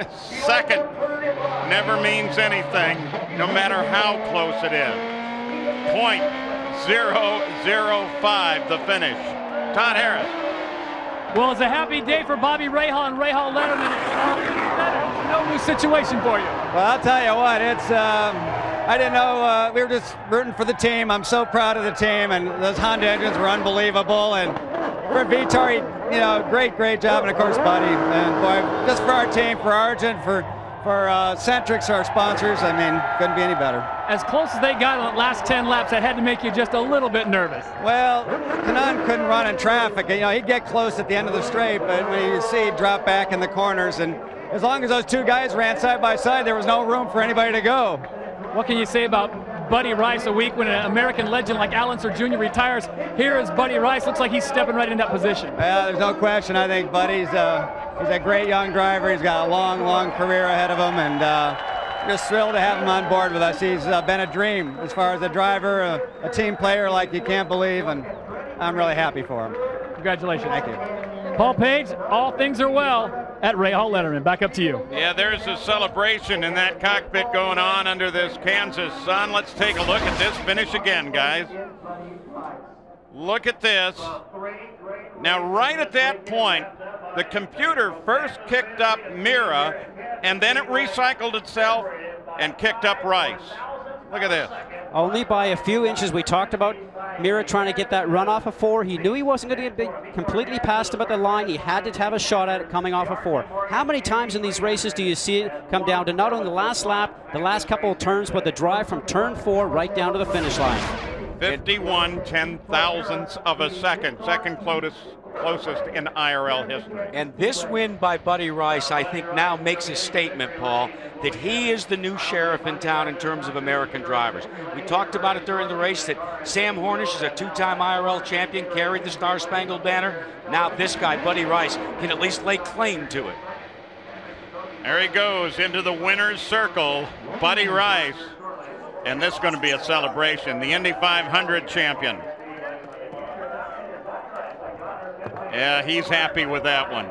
second never means anything, no matter how close it is. .005 the finish. Todd Harris. Well, it's a happy day for Bobby Rahal and Rahal Letterman. No new situation for you. Well, I'll tell you what, it's, I didn't know, we were just rooting for the team. I'm so proud of the team, and those Honda engines were unbelievable. And for Vitor, you know, great job, and of course, Buddy. And boy, just for our team, for Argent, for Centrix, our sponsors, I mean, couldn't be any better. As close as they got on the last 10 laps, that had to make you just a little bit nervous. Well, Kanaan couldn't run in traffic. You know, he'd get close at the end of the straight, but when you see he'd drop back in the corners, and as long as those 2 guys ran side by side, there was no room for anybody to go. What can you say about Buddy Rice a week when an American legend like Al Unser Jr. retires? Here is Buddy Rice. Looks like he's stepping right in that position. Well, there's no question. I think Buddy's he's a great young driver. He's got a long career ahead of him, and just thrilled to have him on board with us. He's been a dream as far as a driver, a team player like you can't believe, and I'm really happy for him. Congratulations. Thank you. Paul Page, all things are well. at Rahal Letterman. Back up to you. Yeah, there's a celebration in that cockpit going on under this Kansas sun. Let's take a look at this finish again, guys. Look at this. Now, right at that point, the computer first kicked up Mira, and then it recycled itself and kicked up Rice. Look at this. Only by a few inches. We talked about Mira trying to get that run off of 4. He knew he wasn't going to get completely past him at the line. He had to have a shot at it coming off of 4. How many times in these races do you see it come down to not only the last lap, the last couple of turns, but the drive from turn 4 right down to the finish line? 51 ten-thousandths of a second, second closest in IRL history. And this win by Buddy Rice, I think, now makes a statement, Paul, that he is the new sheriff in town in terms of American drivers. We talked about it during the race that Sam Hornish is a 2-time IRL champion, carried the Star Spangled Banner. Now this guy, Buddy Rice, can at least lay claim to it. There he goes into the winner's circle, Buddy Rice. And this is going to be a celebration. The Indy 500 champion. Yeah, he's happy with that one.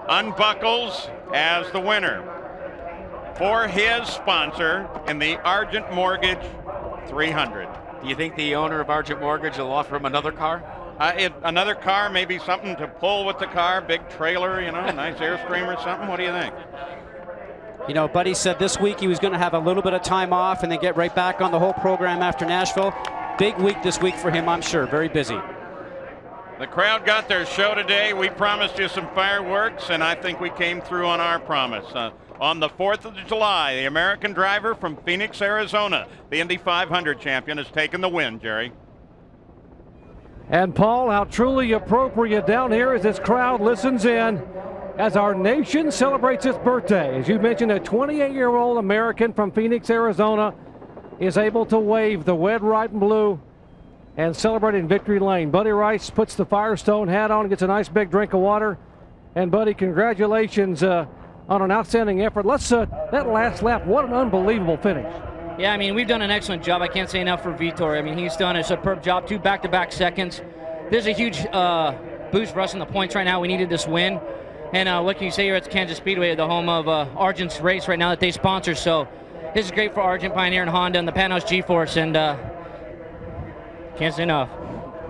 Unbuckles as the winner for his sponsor in the Argent Mortgage 300. Do you think the owner of Argent Mortgage will offer him another car? Another car, maybe something to pull with the car, big trailer, you know, nice Airstream or something. What do you think? You know, Buddy said this week he was going to have a little bit of time off and then get right back on the whole program after Nashville. Big week this week for him, I'm sure. Very busy. The crowd got their show today. We promised you some fireworks, and I think we came through on our promise. On the 4th of July, the American driver from Phoenix, Arizona, the Indy 500 champion, has taken the win, Jerry. And Paul, how truly appropriate down here as this crowd listens in as our nation celebrates its birthday. As you mentioned, a 28-year-old American from Phoenix, Arizona is able to wave the red, white, and blue and celebrate in victory lane. Buddy Rice puts the Firestone hat on, gets a nice big drink of water. And Buddy, congratulations on an outstanding effort. That last lap, what an unbelievable finish. Yeah, I mean, we've done an excellent job. I can't say enough for Vitor. I mean, he's done a superb job, 2 back-to-back seconds. There's a huge boost for us in the points right now. We needed this win. And what can you say here at Kansas Speedway, the home of Argent's race right now that they sponsor. So this is great for Argent, Pioneer, and Honda and the Panos G-Force, and can't say enough.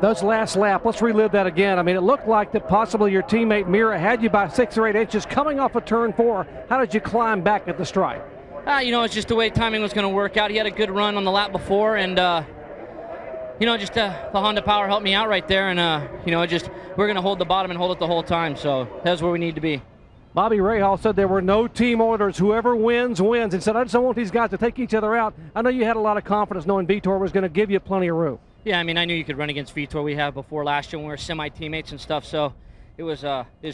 Those last lap, let's relive that again. I mean, it looked like that possibly your teammate Mira had you by 6 or 8 inches coming off of turn 4. How did you climb back at the stripe? You know, it's just the way timing was going to work out. He had a good run on the lap before, and you know, just the Honda power helped me out right there, and you know, just we're going to hold the bottom and hold it the whole time. So that's where we need to be. Bobby Rahal said there were no team orders. Whoever wins, wins. And said, I just don't want these guys to take each other out. I know you had a lot of confidence knowing Vitor was going to give you plenty of room. Yeah, I mean, I knew you could run against Vitor. We have before last year when we were semi-teammates and stuff. So it was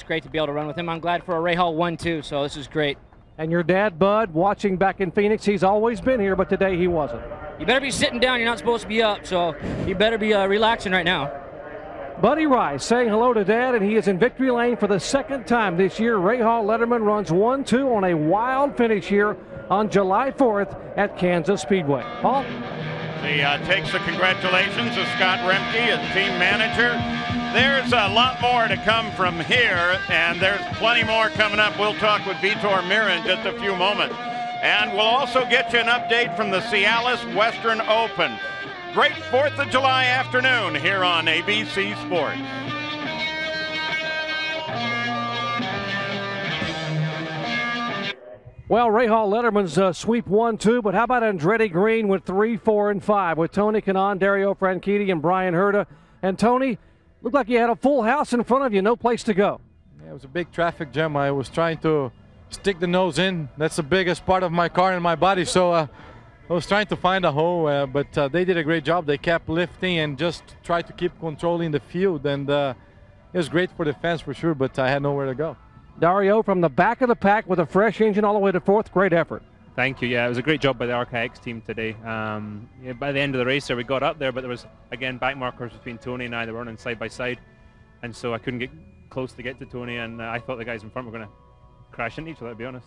great to be able to run with him. I'm glad for a Rahal 1-2, so this is great. And your dad, Bud, watching back in Phoenix, he's always been here, but today he wasn't. You better be sitting down. You're not supposed to be up, so you better be relaxing right now. Buddy Rice saying hello to Dad, and he is in victory lane for the 2nd time this year. Rahal Letterman runs 1-2 on a wild finish here on July 4th at Kansas Speedway. Paul? He takes the congratulations of Scott Remke, his team manager. There's a lot more to come from here, and there's plenty more coming up. We'll talk with Vitor Mira in just a few moments. And we'll also get you an update from the Cialis Western Open. Great 4th of July afternoon here on ABC Sports. Well, Rahal Letterman's sweep 1-2, but how about Andretti Green with 3, 4, and 5 with Tony Kanaan, Dario Franchitti, and Brian Herta. And Tony, looked like you had a full house in front of you, no place to go. Yeah, it was a big traffic jam. I was trying to stick the nose in. That's the biggest part of my car and my body, so I was trying to find a hole, but they did a great job. They kept lifting and just tried to keep controlling the field, and it was great for the fans for sure, but I had nowhere to go. Dario from the back of the pack with a fresh engine all the way to 4th. Great effort. Thank you. Yeah, it was a great job by the RKX team today. Yeah, by the end of the race there, we got up there, but there was, again, back markers between Tony and I. They were running side by side, and so I couldn't get close to get to Tony, and I thought the guys in front were going to crash into each other, to be honest.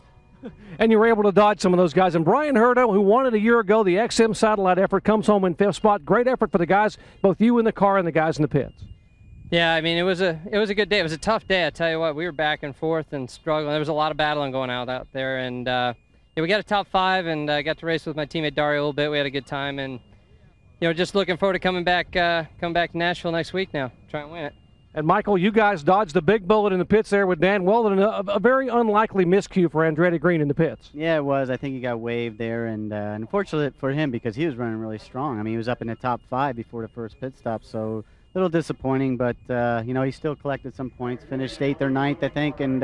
And you were able to dodge some of those guys. And Brian Herta, who won it a year ago, the XM satellite effort, comes home in 5th spot. Great effort for the guys, both you in the car and the guys in the pits. Yeah, I mean, it was a good day. It was a tough day. I tell you what, we were back and forth and struggling. There was a lot of battling going on out there, and yeah, we got a top 5, and got to race with my teammate Dario a little bit. We had a good time, and just looking forward to coming back to Nashville next week now, try and win it. And Michael, you guys dodged the big bullet in the pits there with Dan Weldon, a very unlikely miscue for Andretti Green in the pits. Yeah, it was. I think he got waved there, and unfortunate for him because he was running really strong. I mean, he was up in the top 5 before the first pit stop, so a little disappointing, but he still collected some points, finished 8th or 9th, I think, and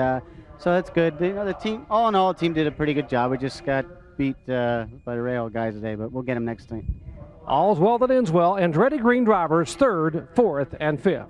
so that's good. The team, all in all, the team did a pretty good job. We just got beat by the rail guys today, but we'll get them next time. All's well that ends well. Andretti Green drivers 3rd, 4th, and 5th.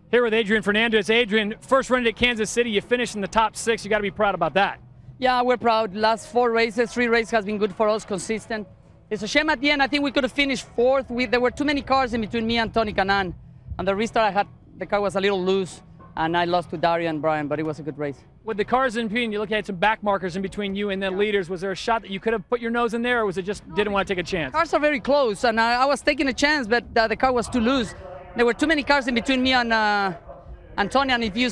Here with Adrian Fernandez. Adrian, first run at Kansas City, you finished in the top 6. You got to be proud about that. Yeah, we're proud. Last 4 races, 3 races has been good for us, consistent. It's a shame at the end. I think we could have finished 4th. There were too many cars in between me and Tony Kanaan. And the restart I had, the car was a little loose, and I lost to Dario and Brian, but it was a good race. With the cars in between, you look at some back markers in between you and the leaders. Was there a shot that you could have put your nose in there, or was it just didn't want to take a chance? Cars are very close, and I was taking a chance, but the car was too loose. There were too many cars in between me and Tony, and if you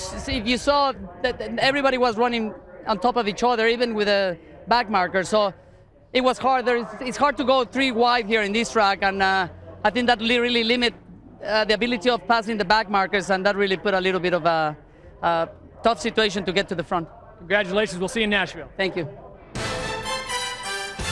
saw that everybody was running on top of each other, even with a back marker, so it was hard. It's hard to go 3 wide here in this track, and I think that really limit the ability of passing the back markers, and that really put a little bit of a tough situation to get to the front. Congratulations. We'll see you in Nashville. Thank you.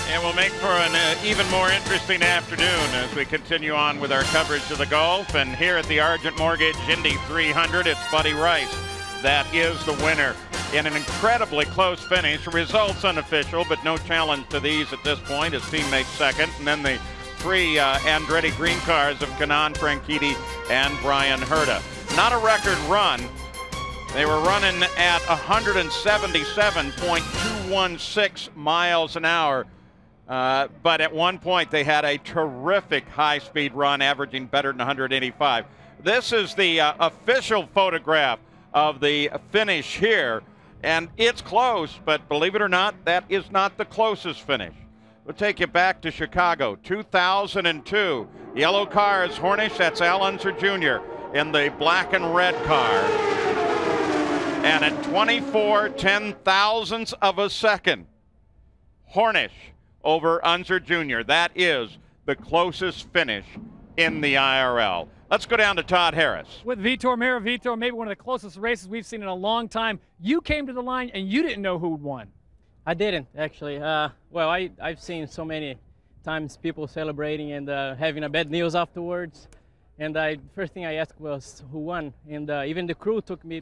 And we'll make for an even more interesting afternoon as we continue on with our coverage of the Gulf. And here at the Argent Mortgage Indy 300, it's Buddy Rice that is the winner in an incredibly close finish. Results unofficial, but no challenge to these at this point. His teammate second, and then the 3 Andretti Green cars of Kanaan, Franchitti, and Brian Herta. Not a record run. They were running at 177.216 miles an hour. But at one point they had a terrific high-speed run, averaging better than 185. This is the official photograph of the finish here, and it's close, but believe it or not, that is not the closest finish. We'll take you back to Chicago, 2002. Yellow cars, Hornish, that's Al Unser Jr. in the black and red car. And at 24 10,000ths of a second, Hornish over Unser Jr. That is the closest finish in the IRL. Let's go down to Todd Harris. With Vitor Meira. Vitor, maybe one of the closest races we've seen in a long time. You came to the line and you didn't know who won. I didn't, actually. Well, I've seen so many times people celebrating and having a bad news afterwards. And first thing I asked was who won. And even the crew took me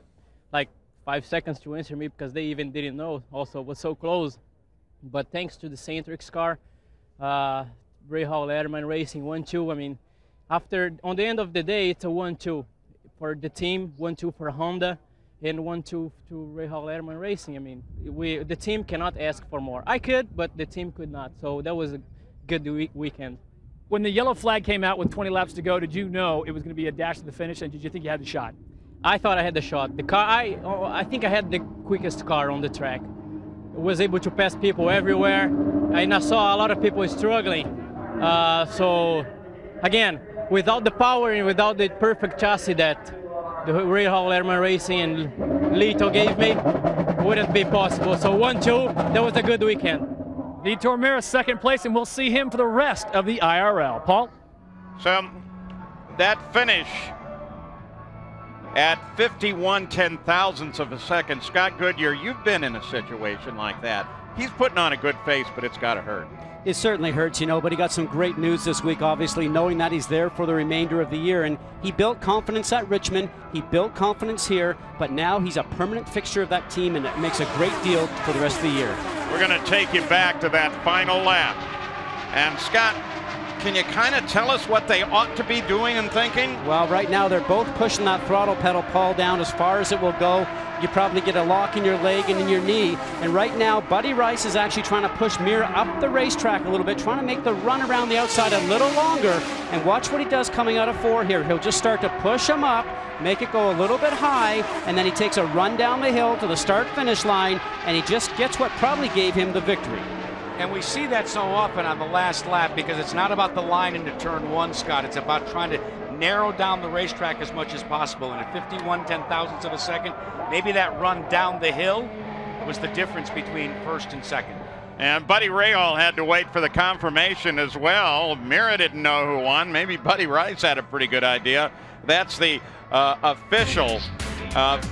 like 5 seconds to answer me because they even didn't know. Also, it was so close. But thanks to the Centrix car, Rahal Letterman Racing 1-2. I mean, on the end of the day, it's a 1-2 for the team, 1-2 for Honda, and 1-2 to Rahal Letterman Racing. I mean, the team cannot ask for more. I could, but the team could not. So that was a good weekend. When the yellow flag came out with 20 laps to go, did you know it was going to be a dash to the finish, and did you think you had the shot? I thought I had the shot. The car, I think I had the quickest car on the track. I was able to pass people everywhere, and I saw a lot of people struggling. So, again, without the power and without the perfect chassis that the Rahal Letterman Racing and Lito gave me, wouldn't be possible. So 1-2, that was a good weekend. Vitor Meira, second place, and we'll see him for the rest of the IRL. Paul? So that finish at 51 10,000ths of a second, Scott Goodyear, you've been in a situation like that. He's putting on a good face, but it's got to hurt. It certainly hurts, but he got some great news this week, obviously, knowing that he's there for the remainder of the year. And he built confidence at Richmond, he built confidence here, but now he's a permanent fixture of that team, and it makes a great deal for the rest of the year. We're going to take you back to that final lap. And Scott, can you kind of tell us what they ought to be doing and thinking? Well, right now they're both pushing that throttle pedal, Paul, down as far as it will go. You probably get a lock in your leg and in your knee. And right now, Buddy Rice is actually trying to push Meira up the racetrack a little bit, trying to make the run around the outside a little longer. And watch what he does coming out of 4 here. He'll just start to push him up, make it go a little bit high, and then he takes a run down the hill to the start-finish line, and he just gets what probably gave him the victory. And we see that so often on the last lap because it's not about the line into turn 1, Scott. It's about trying to narrow down the racetrack as much as possible. And at 51/10,000ths of a second, maybe that run down the hill was the difference between first and second. And Buddy Rahal had to wait for the confirmation as well. Mira didn't know who won. Maybe Buddy Rice had a pretty good idea. That's the official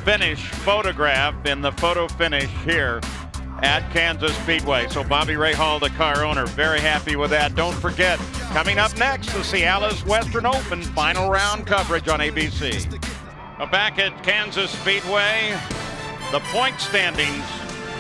finish photograph in the photo finish here at Kansas Speedway. So Bobby Rahal, the car owner, very happy with that. Don't forget, coming up next, the Cialis Western Open final round coverage on ABC. Back at Kansas Speedway, the point standings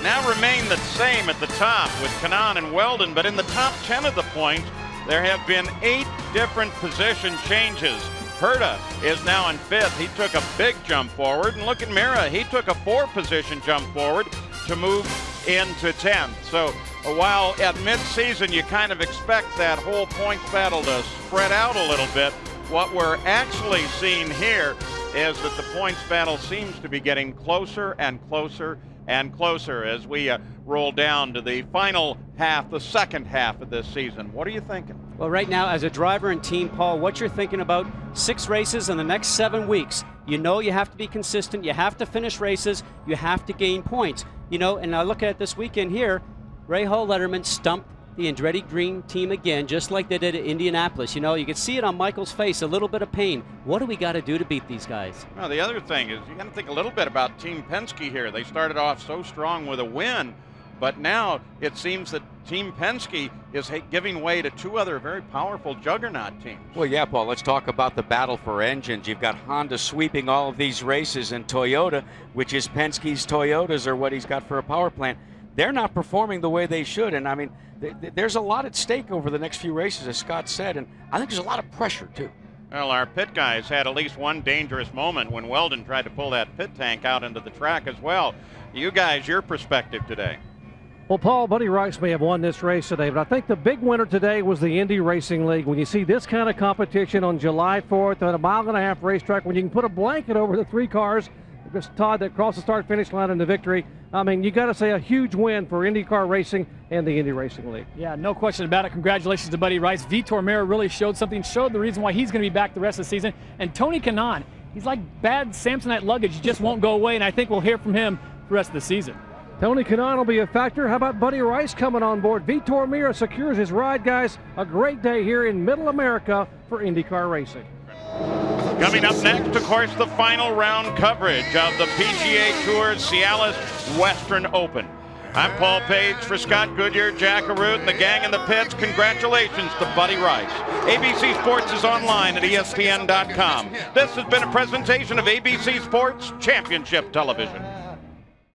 now remain the same at the top with Kanaan and Weldon, but in the top 10 of the points, there have been 8 different position changes. Herta is now in 5th. He took a big jump forward. And look at Mira. He took a 4-position jump forward to move into 10th. So while at mid-season you kind of expect that whole points battle to spread out a little bit, what we're actually seeing here is that the points battle seems to be getting closer and closer and closer as we roll down to the final half, the second half of this season. What are you thinking? Well, right now, as a driver and team, Paul, what you're thinking about 6 races in the next 7 weeks. You know you have to be consistent. You have to finish races. You have to gain points. You know, and I look at this weekend here, Rahal Letterman stumped the Andretti Green team again, just like they did at Indianapolis. You know, you can see it on Michael's face, a little bit of pain. What do we got to do to beat these guys? Well, the other thing is you got to think a little bit about Team Penske here. They started off so strong with a win, but now it seems that Team Penske is giving way to 2 other very powerful juggernaut teams. Well, yeah, Paul, let's talk about the battle for engines. You've got Honda sweeping all of these races, and Toyota, which is Penske's Toyotas, or what he's got for a power plant, they're not performing the way they should. And I mean, there's a lot at stake over the next few races, as Scott said, and I think there's a lot of pressure too. Well, our pit guys had at least one dangerous moment when Weldon tried to pull that pit tank out into the track as well. You guys, your perspective today. Well, Paul, Buddy Rice may have won this race today, but I think the big winner today was the Indy Racing League. When you see this kind of competition on July 4th at a 1.5-mile racetrack, when you can put a blanket over the 3 cars, Todd, that crossed the start-finish line in the victory. I mean, you got to say a huge win for IndyCar Racing and the Indy Racing League. Yeah, no question about it. Congratulations to Buddy Rice. Vitor Meira really showed something, showed the reason why he's going to be back the rest of the season. And Tony Kanaan, he's like bad Samsonite luggage. He just won't go away, and I think we'll hear from him the rest of the season. Tony Kanaan will be a factor. How about Buddy Rice coming on board? Vitor Meira secures his ride, guys. A great day here in Middle America for IndyCar Racing. Coming up next, of course, the final round coverage of the PGA Tour Cialis Western Open. I'm Paul Page for Scott Goodyear, Jack Arute, and the gang in the pits. Congratulations to Buddy Rice. ABC Sports is online at ESPN.com. This has been a presentation of ABC Sports Championship Television.